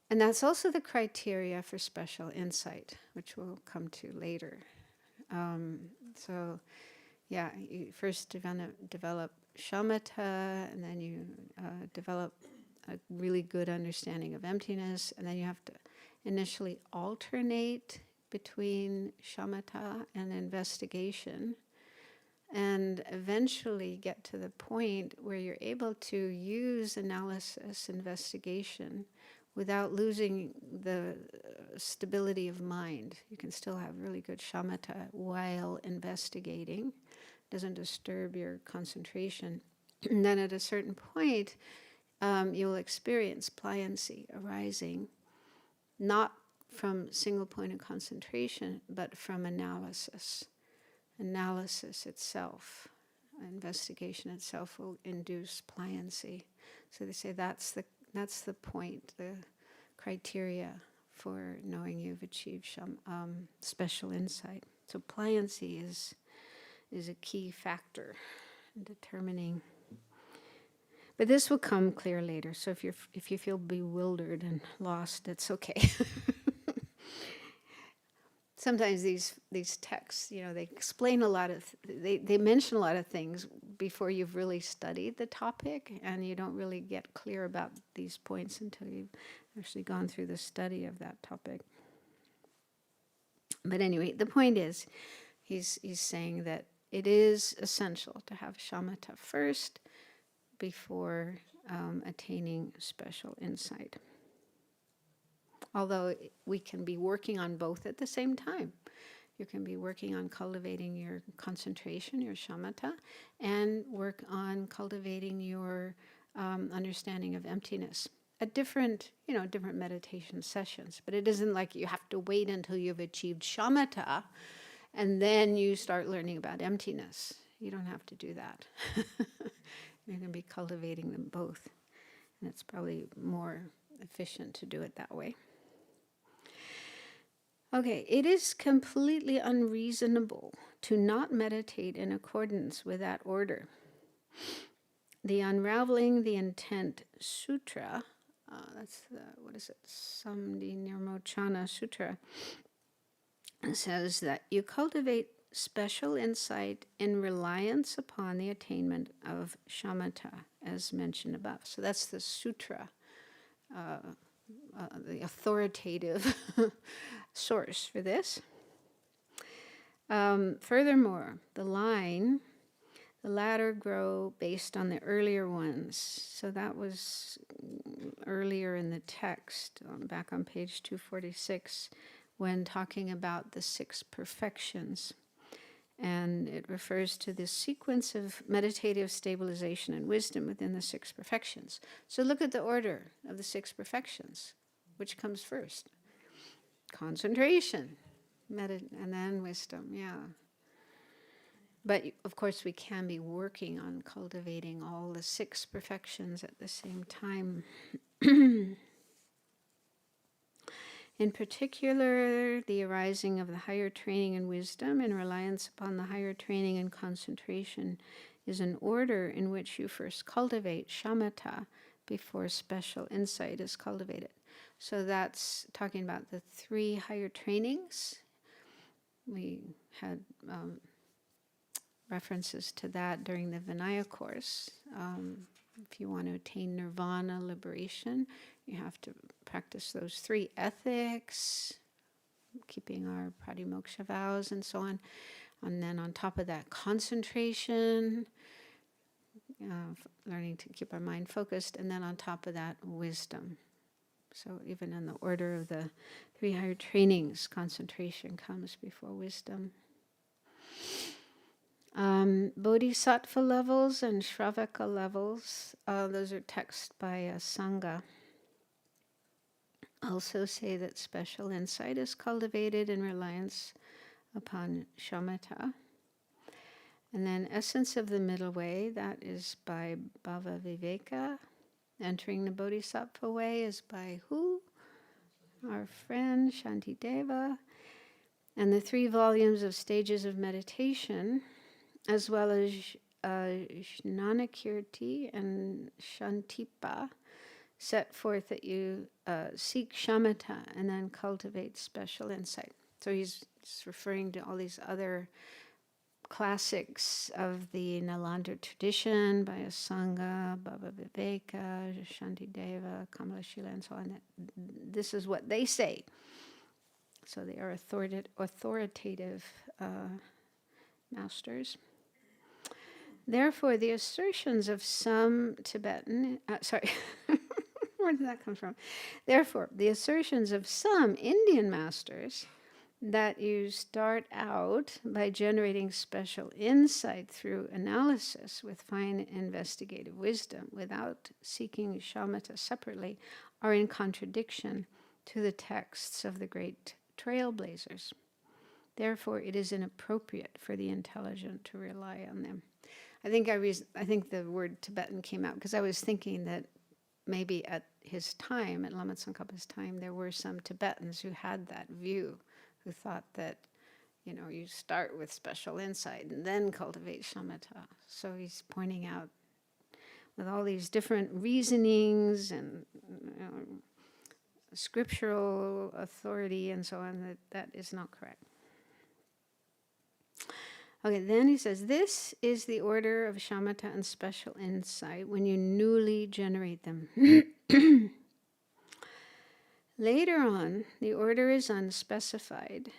And that's also the criteria for special insight, which we'll come to later. You first develop shamatha, and then you develop a really good understanding of emptiness, and then you have to initially alternate between shamatha and investigation, and eventually get to the point where you're able to use analysis, investigation, without losing the stability of mind. You can still have really good shamatha while investigating. It doesn't disturb your concentration. And then at a certain point, you'll experience pliancy arising, not from single point of concentration, but from analysis. Analysis itself, investigation itself will induce pliancy. So they say that's the point, the criteria for knowing you've achieved special insight. So pliancy is a key factor in determining. But this will come clear later. So if you feel bewildered and lost, it's okay. Sometimes these texts, they explain a lot of, they mention a lot of things before you've really studied the topic, and you don't really get clear about these points until you've actually gone through the study of that topic. But anyway, the point is, he's saying that it is essential to have shamatha first before attaining special insight. Although we can be working on both at the same time. You can be working on cultivating your concentration, your shamatha, and work on cultivating your understanding of emptiness at different meditation sessions. But it isn't like you have to wait until you've achieved shamatha and then you start learning about emptiness. You don't have to do that. You're going to be cultivating them both. And it's probably more efficient to do it that way. Okay, it is completely unreasonable to not meditate in accordance with that order. The Unraveling the Intent Sutra, that's Samdi Nirmochana Sutra, says that you cultivate special insight in reliance upon the attainment of shamatha, as mentioned above. So that's the sutra, the authoritative source for this. Furthermore, the latter grow based on the earlier ones. So that was earlier in the text, back on page 246, when talking about the 6 perfections. And it refers to this sequence of meditative stabilization and wisdom within the 6 perfections. So look at the order of the 6 perfections. Which comes first? Concentration, and then wisdom, yeah. But of course we can be working on cultivating all the 6 perfections at the same time. In particular, the arising of the higher training in wisdom and reliance upon the higher training in concentration is an order in which you first cultivate shamatha before special insight is cultivated. So that's talking about the 3 higher trainings. We had references to that during the Vinaya course. If you want to attain nirvana, liberation, you have to practice those 3 ethics, keeping our pratimoksha vows and so on. And then on top of that, concentration, learning to keep our mind focused. And then on top of that, wisdom. So even in the order of the 3 higher trainings, concentration comes before wisdom. Bodhisattva levels and Shravaka levels, those are texts by Sangha, also say that special insight is cultivated in reliance upon shamatha. And then Essence of the Middle Way, that is by Bhava Viveka. Entering the Bodhisattva Way is by who? Our friend Shantideva. And the 3 volumes of Stages of Meditation, as well as Jnanakirti and Shantipa, set forth that you seek shamatha and then cultivate special insight. So he's referring to all these other classics of the Nalanda tradition by Asanga, Bhava Viveka, Shantideva, Kamalashila, and so on. This is what they say. So they are authoritative masters. Therefore, the assertions of some Tibetan, where did that come from? Therefore, the assertions of some Indian masters that you start out by generating special insight through analysis with fine investigative wisdom without seeking shamatha separately are in contradiction to the texts of the great trailblazers. Therefore, it is inappropriate for the intelligent to rely on them. I think the word Tibetan came out because I was thinking that maybe at his time, at Lama Tsongkhapa's time, there were some Tibetans who had that view, who thought that, you start with special insight and then cultivate shamatha. So he's pointing out with all these different reasonings and scriptural authority and so on, that is not correct. Okay, then he says, this is the order of shamatha and special insight when you newly generate them. Later on, the order is unspecified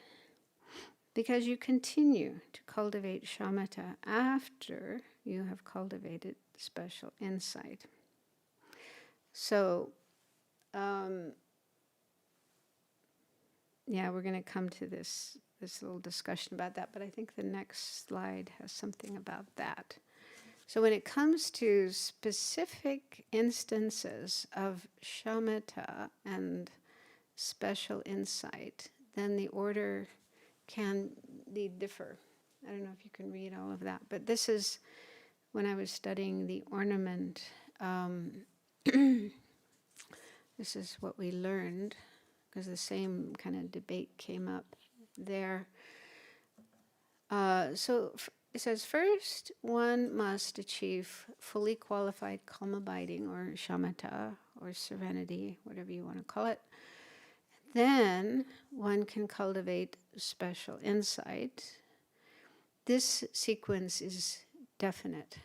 because you continue to cultivate shamatha after you have cultivated special insight. So, we're going to come to this little discussion about that, but I think the next slide has something about that. So when it comes to specific instances of shamatha and special insight, then the order can differ. I don't know if you can read all of that, but this is when I was studying the ornament. This is what we learned, because the same kind of debate came up there. So it says, first, one must achieve fully qualified calm abiding, or shamatha, or serenity, whatever you want to call it. Then one can cultivate special insight. This sequence is definite.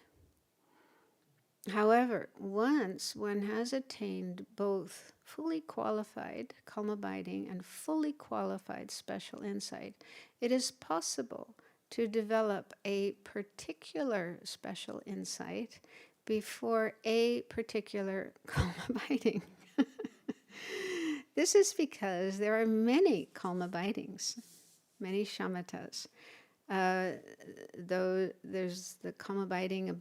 However, once one has attained both fully qualified calm abiding and fully qualified special insight, it is possible to develop a particular special insight before a particular calm abiding. This is because there are many calm abidings, many shamatas. though there's the calm abiding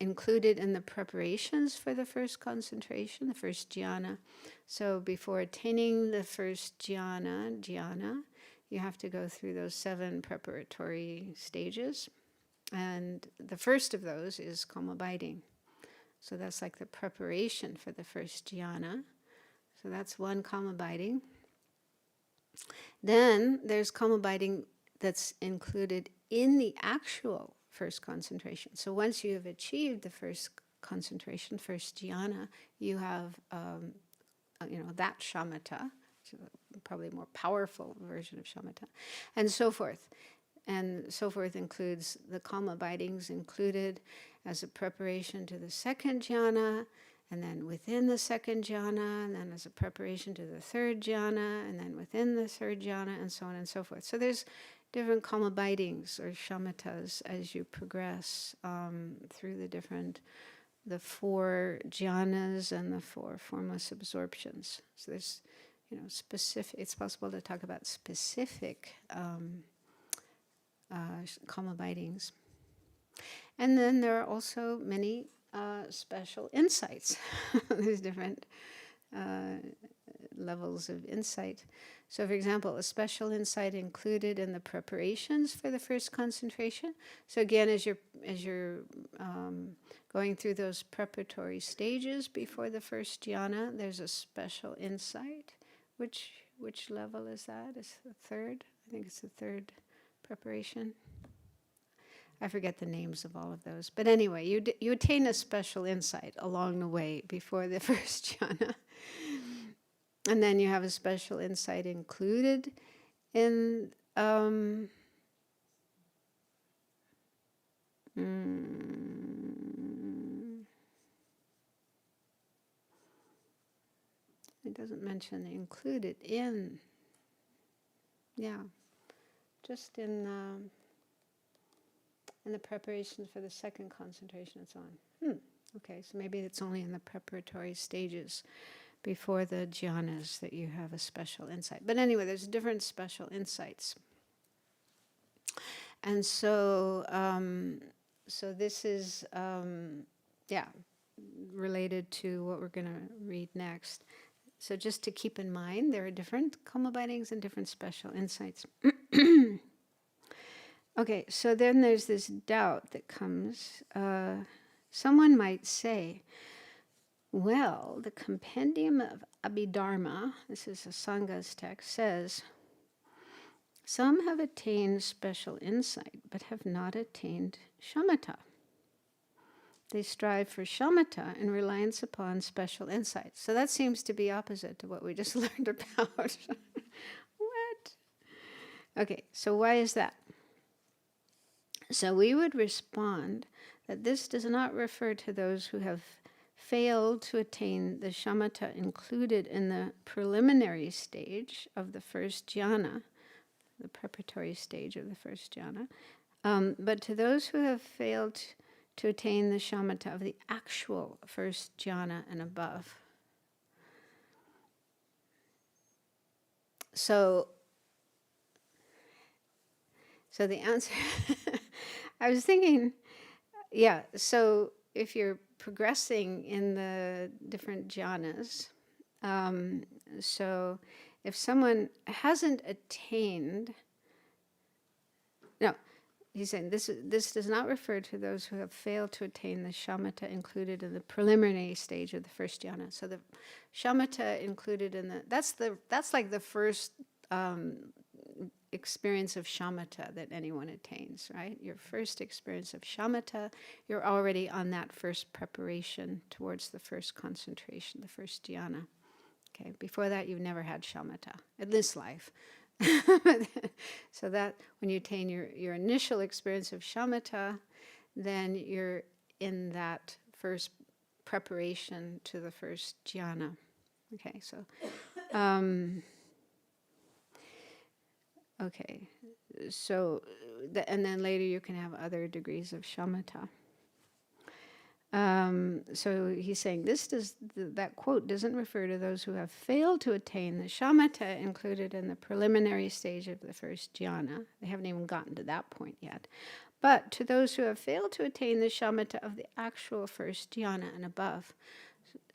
included in the preparations for the first concentration, the first jhana. So before attaining the first jhana, you have to go through those 7 preparatory stages. And the first of those is calm abiding. So that's like the preparation for the first jhana. So that's one calm abiding. Then there's calm abiding that's included in the actual first concentration. So once you have achieved the first concentration, first jhana, you have, that shamatha, probably a more powerful version of shamatha, and so forth. And so forth includes the calm abidings included as a preparation to the second jhana, and then within the second jhana, and then as a preparation to the third jhana, and then within the third jhana, and so on and so forth. So there's different calm abidings or shamatas as you progress through the 4 jhanas and the 4 formless absorptions. So there's, specific. It's possible to talk about specific calm abidings. And then there are also many special insights. There's different levels of insight. So for example, a special insight included in the preparations for the first concentration. So again, as you're going through those preparatory stages before the first jhana, there's a special insight. Which level is that? Is the 3rd? I think it's the 3rd preparation. I forget the names of all of those. But anyway, you attain a special insight along the way before the first jhana. And then you have a special insight included in it doesn't mention included in, just in the preparations for the second concentration and so on. Okay, so maybe it's only in the preparatory stages before the jhanas that you have a special insight. But anyway, there's different special insights. And so, so this is, related to what we're going to read next. So just to keep in mind, there are different calm abidings and different special insights. Okay, so then there's this doubt that comes. Someone might say, well, the compendium of Abhidharma, this is a Sangha's text, says, some have attained special insight, but have not attained shamatha. They strive for shamatha in reliance upon special insight. So that seems to be opposite to what we just learned about. What? Okay, so why is that? So we would respond that this does not refer to those who have failed to attain the shamatha included in the preliminary stage of the first jhana, the preparatory stage of the first jhana, but to those who have failed to attain the shamatha of the actual first jhana and above. So the answer, I was thinking, so if you're progressing in the different jhanas, so if someone hasn't attained, no, he's saying this does not refer to those who have failed to attain the shamatha included in the preliminary stage of the first jhana. So the shamatha included in that's like the first experience of shamatha that anyone attains, right? Your first experience of shamatha, you're already on that first preparation towards the first concentration, the first jhana. Okay, before that you've never had shamatha in this life. So that when you attain your initial experience of shamatha, then you're in that first preparation to the first jhana. Okay, so okay, so and then later you can have other degrees of shamatha. So he's saying that quote doesn't refer to those who have failed to attain the shamatha included in the preliminary stage of the first jhana. They haven't even gotten to that point yet. But to those who have failed to attain the shamatha of the actual first jhana and above.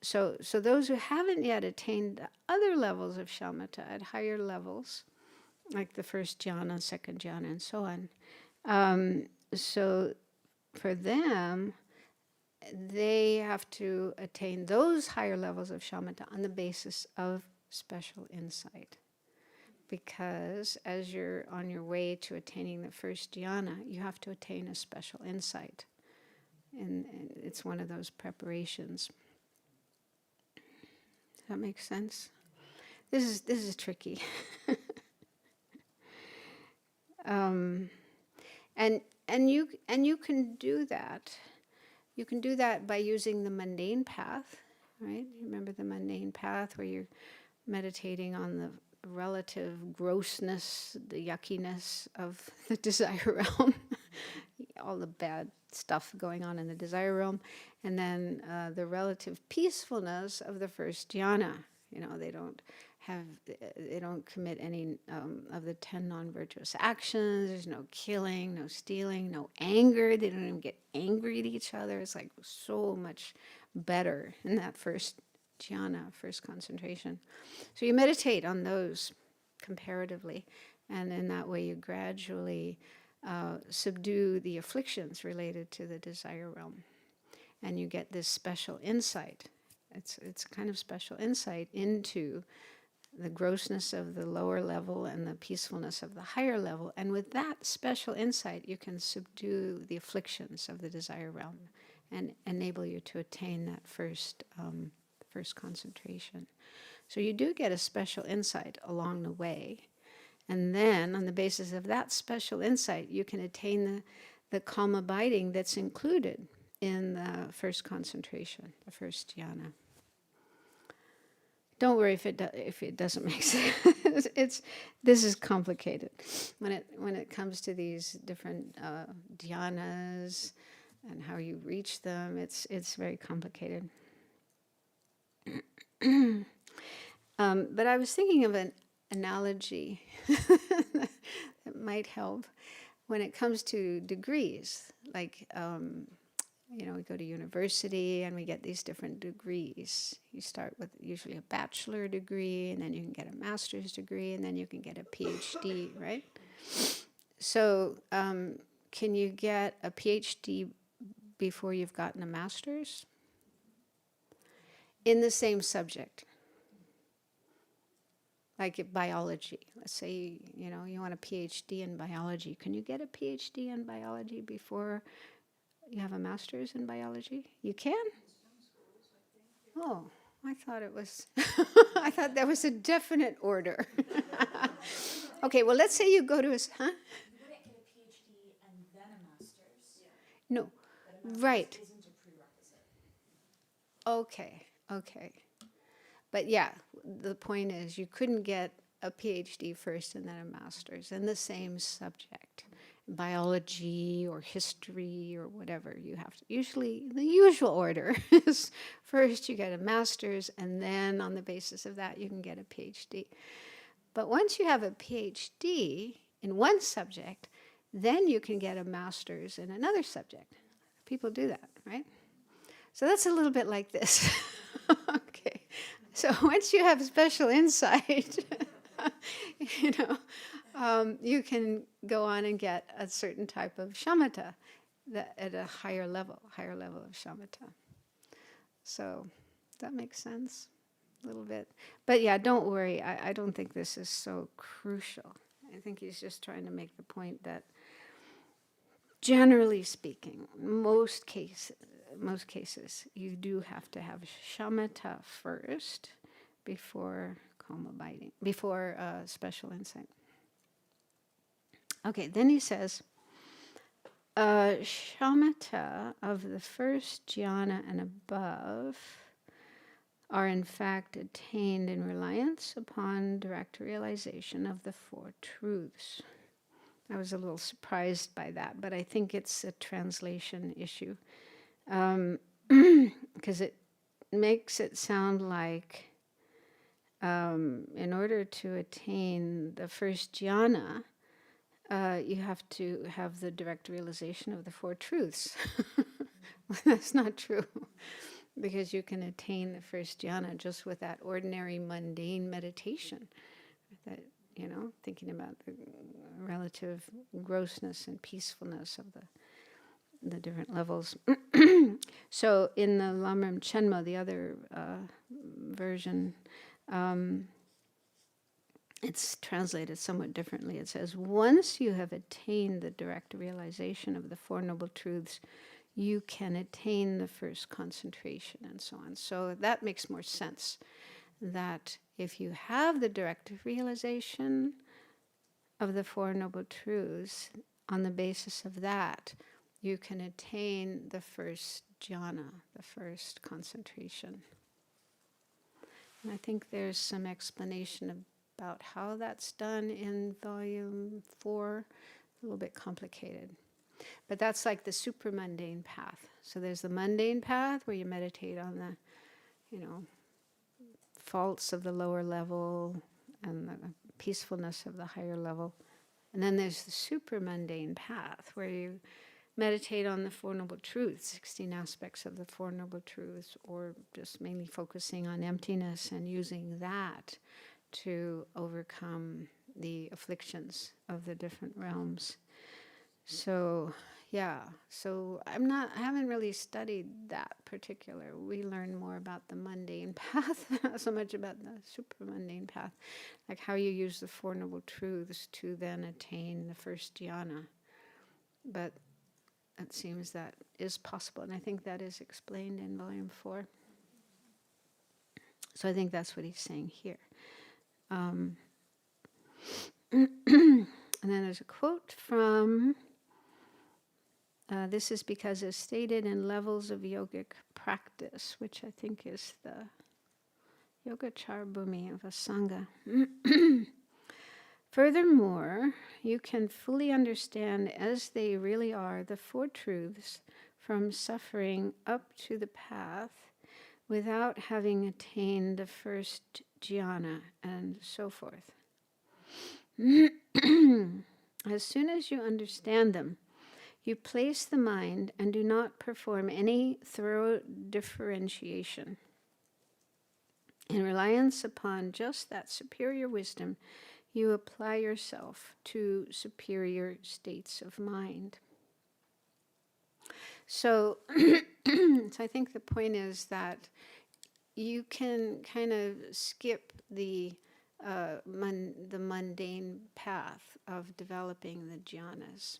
So those who haven't yet attained the other levels of shamatha at higher levels, like the first jhana, second jhana, and so on. So for them, they have to attain those higher levels of shamatha on the basis of special insight. Because as you're on your way to attaining the first jhana, you have to attain a special insight. And it's one of those preparations. Does that make sense? This is tricky. And you can do that. You can do that by using the mundane path, right? Remember the mundane path where you're meditating on the relative grossness, the yuckiness of the desire realm, all the bad stuff going on in the desire realm, and then the relative peacefulness of the first jhana. You know, they don't commit any of the 10 non-virtuous actions. There's no killing, no stealing, no anger. They don't even get angry at each other. It's like so much better in that first jhana, first concentration. So you meditate on those comparatively, and in that way you gradually subdue the afflictions related to the desire realm, and you get this special insight. It's kind of special insight into the grossness of the lower level and the peacefulness of the higher level. And with that special insight, you can subdue the afflictions of the desire realm and enable you to attain that first concentration. So you do get a special insight along the way. And then, on the basis of that special insight, you can attain the calm abiding that's included in the first concentration, the first jhana. Don't worry if it doesn't make sense. This is complicated. When it comes to these different dhyanas and how you reach them, it's very complicated. But I was thinking of an analogy that might help when it comes to degrees. Like, we go to university and we get these different degrees. You start with usually a bachelor degree, and then you can get a master's degree, and then you can get a PhD, right? So can you get a PhD before you've gotten a master's? In the same subject. Like biology. Let's say, you want a PhD in biology. Can you get a PhD in biology before you have a master's in biology? You can? Oh, I thought it was, I thought that was a definite order. Okay, well, let's say you go to You wouldn't get a PhD and then a master's. No, But a master's right. isn't a prerequisite. Okay. But yeah, the point is you couldn't get a PhD first and then a master's in the same subject. Biology or history or whatever. You have to, usually the usual order is first you get a master's, and then on the basis of that you can get a PhD. But once you have a PhD in one subject, then you can get a master's in another subject. People do that, right? So that's a little bit like this. Okay. So once you have special insight, you can go on and get a certain type of shamatha at a higher level of shamatha. So that makes sense a little bit. But yeah, don't worry. I don't think this is so crucial. I think he's just trying to make the point that generally speaking, most cases, you do have to have shamatha first before calm abiding, before special insight. Okay, then he says, shamatha of the first jhana and above are in fact attained in reliance upon direct realization of the Four Truths. I was a little surprised by that, but I think it's a translation issue. because it makes it sound like in order to attain the first jhana, you have to have the direct realization of the Four Truths. That's not true, because you can attain the first jhana just with that ordinary mundane meditation, that, thinking about the relative grossness and peacefulness of the different levels. So in the Lamrim Chenmo, the other version, it's translated somewhat differently. It says, once you have attained the direct realization of the Four Noble Truths, you can attain the first concentration, and so on. So that makes more sense, that if you have the direct realization of the Four Noble Truths, on the basis of that, you can attain the first jhana, the first concentration. And I think there's some explanation about how that's done in volume 4, a little bit complicated. But that's like the supramundane path. So there's the mundane path where you meditate on the, faults of the lower level and the peacefulness of the higher level. And then there's the supramundane path where you meditate on the Four Noble Truths, 16 aspects of the Four Noble Truths, or just mainly focusing on emptiness and using that to overcome the afflictions of the different realms. So, so I haven't really studied that particular. We learn more about the mundane path, not so much about the supramundane path, like how you use the Four Noble Truths to then attain the first jhana. But it seems that is possible, and I think that is explained in volume 4. So I think that's what he's saying here. And then there's a quote from, this is because it's stated in Levels of Yogic Practice, which I think is the Yogacara Bhumi of a Sangha. Furthermore, you can fully understand as they really are the Four Truths from suffering up to the path without having attained the first jhana, and so forth. As soon as you understand them, you place the mind and do not perform any thorough differentiation. In reliance upon just that superior wisdom, you apply yourself to superior states of mind. So, so I think the point is that you can kind of skip the mundane path of developing the jhanas.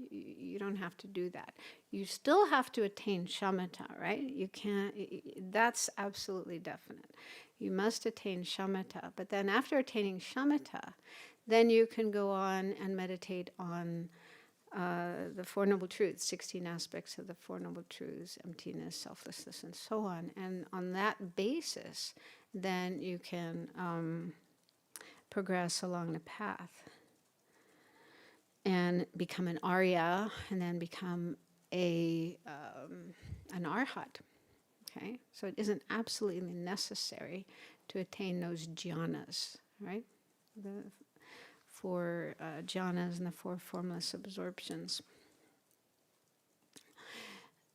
You don't have to do that. You still have to attain shamatha, right? You can't. That's absolutely definite. You must attain shamatha. But then after attaining shamatha, then you can go on and meditate on the Four Noble Truths, 16 aspects of the Four Noble Truths, emptiness, selflessness, and so on. And on that basis, then you can progress along the path and become an Arya, and then become an Arhat. Okay, so it isn't absolutely necessary to attain those jhanas, right? The four jhanas and the four formless absorptions.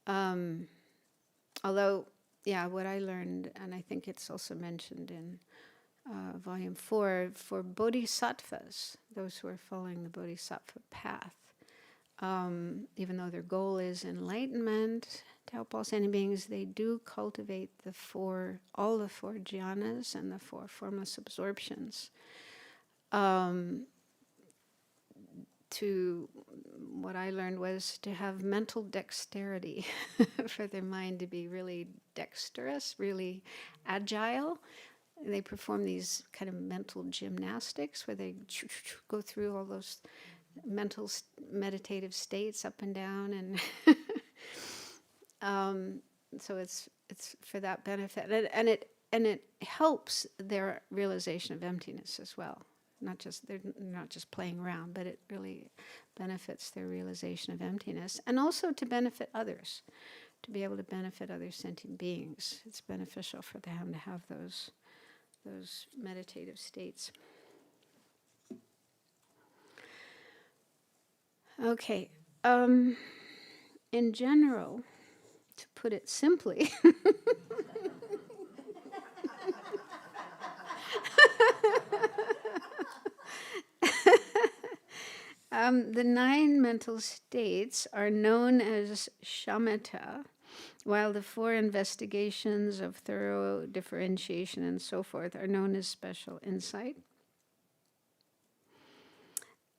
Although, what I learned, and I think it's also mentioned in volume 4, for bodhisattvas, those who are following the bodhisattva path, even though their goal is enlightenment, to help all sentient beings, they do cultivate all the four jhanas and the four formless absorptions. What I learned was to have mental dexterity, for their mind to be really dexterous, really agile. They perform these kind of mental gymnastics where they go through all those mental meditative states up and down, and so it's for that benefit, and it helps their realization of emptiness as well. They're not just playing around, but it really benefits their realization of emptiness, and also to benefit others. to be able to benefit other sentient beings. It's beneficial for them to have those meditative states. Okay. In general, to put it simply, the 9 mental states are known as shamatha, while the 4 investigations of thorough differentiation and so forth are known as special insight.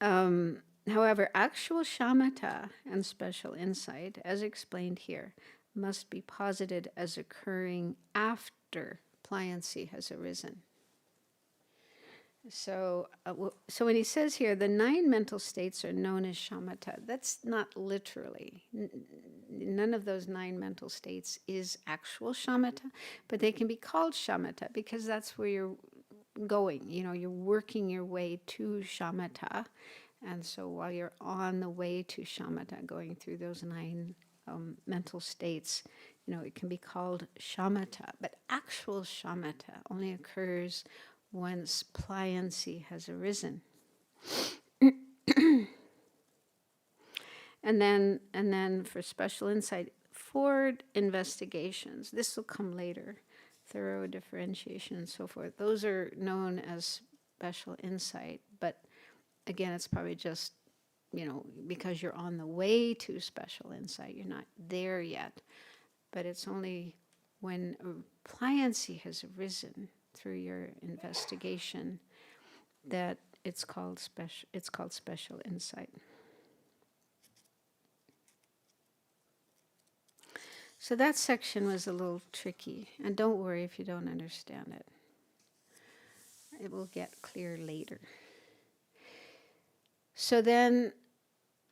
However, actual shamatha and special insight, as explained here, must be posited as occurring after pliancy has arisen. So when he says here, the 9 mental states are known as shamatha, that's not literally. None of those 9 mental states is actual shamatha, but they can be called shamatha because that's where you're going. You're working your way to shamatha. And so while you're on the way to shamatha, going through those 9 mental states, it can be called shamatha. But actual shamatha only occurs once pliancy has arisen. And then for special insight, 4 investigations. This will come later. Thorough differentiation and so forth. Those are known as special insight. But again, it's probably just, because you're on the way to special insight. You're not there yet. But it's only when pliancy has arisen through your investigation that it's called special insight. So that section was a little tricky, and don't worry if you don't understand it. It will get clear later. So then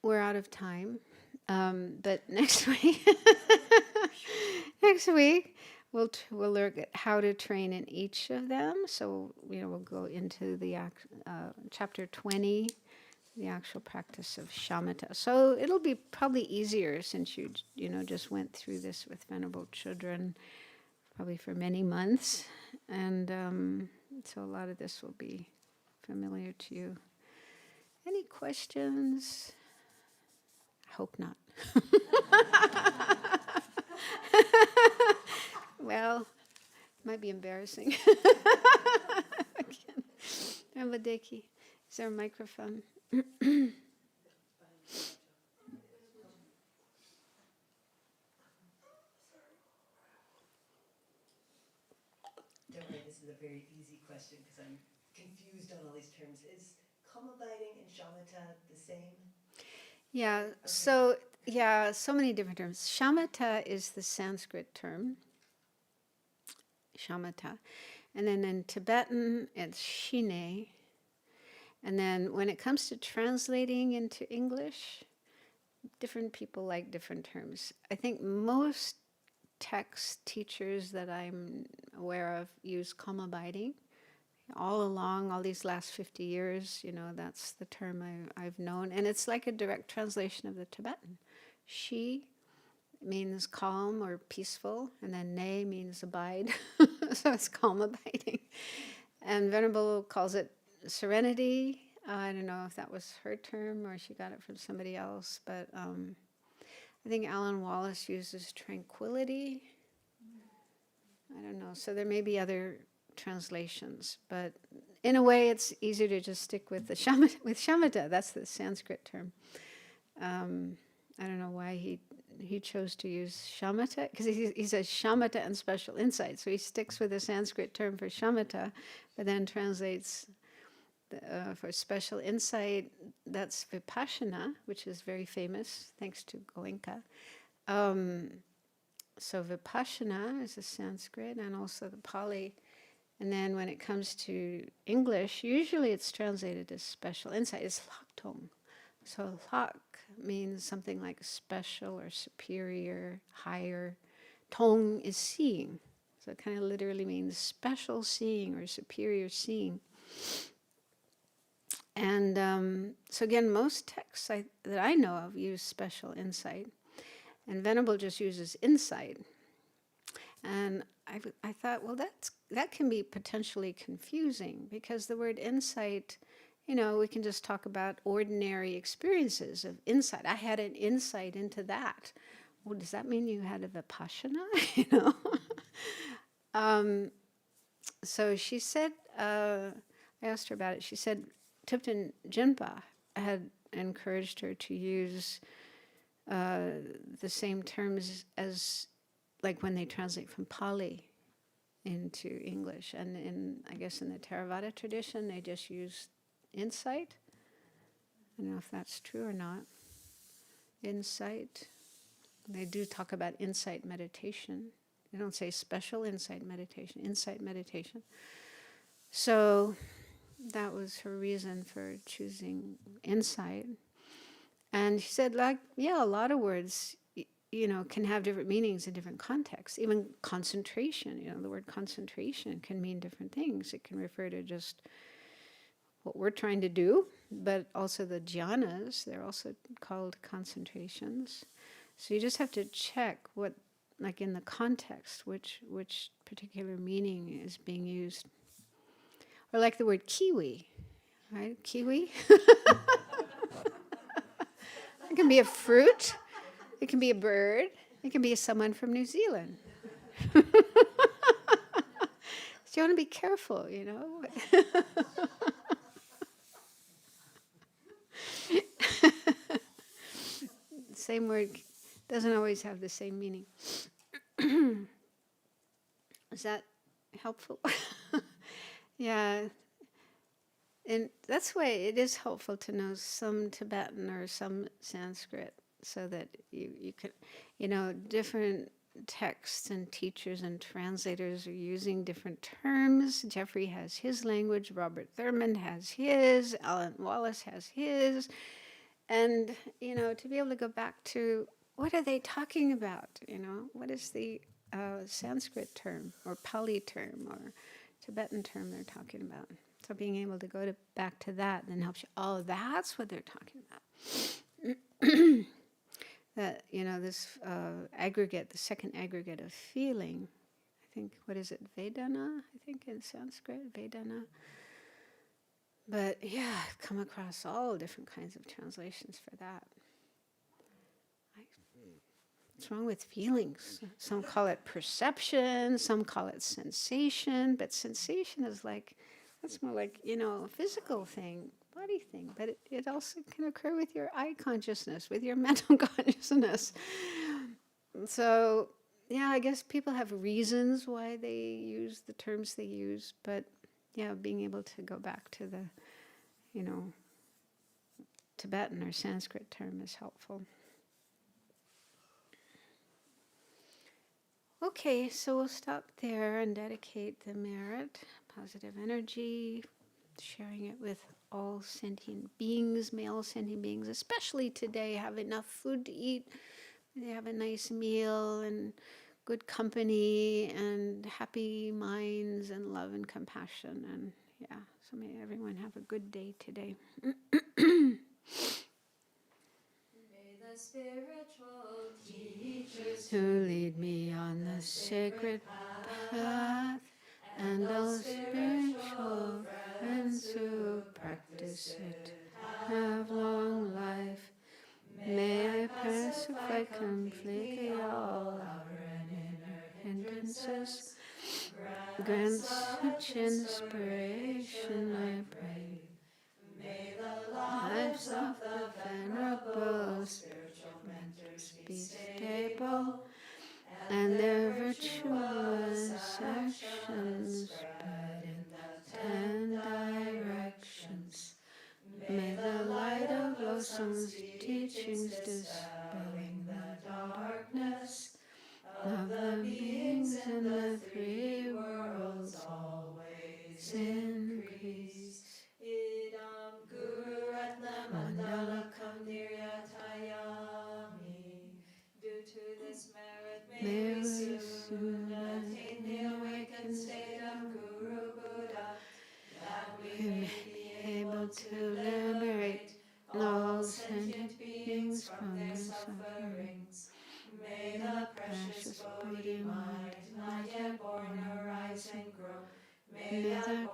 we're out of time, but next week, we'll look at how to train in each of them. So we'll go into the chapter 20. The actual practice of shamatha. So it'll be probably easier since you just went through this with venerable children, probably for many months, and so a lot of this will be familiar to you. Any questions? I hope not. Well, it might be embarrassing. Ramadeki, is there a microphone? Don't worry, this is a very easy question because I'm confused on all these terms. Is calm abiding and shamatha the same? Yeah, so many different terms. Shamatha is the Sanskrit term, shamatha. And then in Tibetan, it's shine. And then when it comes to translating into English, different people like different terms. I think most text teachers that I'm aware of use calm abiding. All along, all these last 50 years, that's the term I've known. And it's like a direct translation of the Tibetan. Shi means calm or peaceful, and then ne means abide. So it's calm abiding. And Venerable calls it serenity. I don't know if that was her term or she got it from somebody else, but I think Alan Wallace uses tranquility. I don't know. So there may be other translations, but in a way it's easier to just stick with the shamatha. That's the Sanskrit term. I don't know why he chose to use shamatha, because he says shamatha and special insight, so he sticks with the Sanskrit term for shamatha, but then translates for special insight. That's vipassana, which is very famous thanks to Goenka. So vipassana is the Sanskrit and also the Pali. And then when it comes to English, usually it's translated as special insight. It's laktong. So lak means something like special or superior, higher. Tong is seeing. So it kind of literally means special seeing or superior seeing. And so again, most texts that I know of use special insight. And Venerable just uses insight. And I thought, well, that can be potentially confusing, because the word insight, we can just talk about ordinary experiences of insight. I had an insight into that. Well, does that mean you had a vipassana? So she said, I asked her about it. She said Thupten Jinpa had encouraged her to use the same terms as, like when they translate from Pali into English. And I guess in the Theravada tradition, they just use insight. I don't know if that's true or not. Insight. They do talk about insight meditation. They don't say special insight meditation, insight meditation. So that was her reason for choosing insight. And she said, a lot of words, can have different meanings in different contexts. Even concentration, the word concentration can mean different things. It can refer to just what we're trying to do, but also the jhanas, they're also called concentrations. So you just have to check what, like in the context, which particular meaning is being used. Or like the word kiwi, right? Kiwi. It can be a fruit. It can be a bird. It can be someone from New Zealand. So you want to be careful, Same word doesn't always have the same meaning. Is that helpful? Yeah. And that's why it is helpful to know some Tibetan or some Sanskrit, so that you can, different texts and teachers and translators are using different terms. Jeffrey has his language, Robert Thurmond has his, Alan Wallace has his. And, to be able to go back to, what are they talking about? What is the Sanskrit term or Pali term or Tibetan term they're talking about? So being able to go back to that then helps you. Oh, that's what they're talking about. That, this aggregate, the second aggregate of feeling, I think, what is it, Vedana? I think in Sanskrit, Vedana. But yeah, I've come across all different kinds of translations for that. What's wrong with feelings? Some call it perception, some call it sensation, but sensation is that's more like, a physical thing, body thing, but it also can occur with your eye consciousness, with your mental consciousness. So, yeah, I guess people have reasons why they use the terms they use, but yeah, being able to go back to the, Tibetan or Sanskrit term is helpful. Okay, so we'll stop there and dedicate the merit, positive energy, sharing it with all sentient beings. May all sentient beings, especially today, have enough food to eat. They have a nice meal and good company and happy minds and love and compassion. And yeah, so may everyone have a good day today. May the spiritual teachers To lead me on the sacred path, and all spiritual friends who practice it have long life. May I pacify completely all outer and inner hindrances. Grant such inspiration, I pray. May the lives of the venerable spiritual mentors be stable, and their virtuous actions spread in the 10 directions. May the light of wholesome's teachings dispelling the darkness of the beings in the three worlds always increase. Idam Guru Ratna Mandala Niryatayami. Due to this merit, may we soon attain the awakened state of Guru Buddha, that we may be able to liberate all sentient beings from their sufferings. Bodhi mind, not yet born, arise and grow. May May the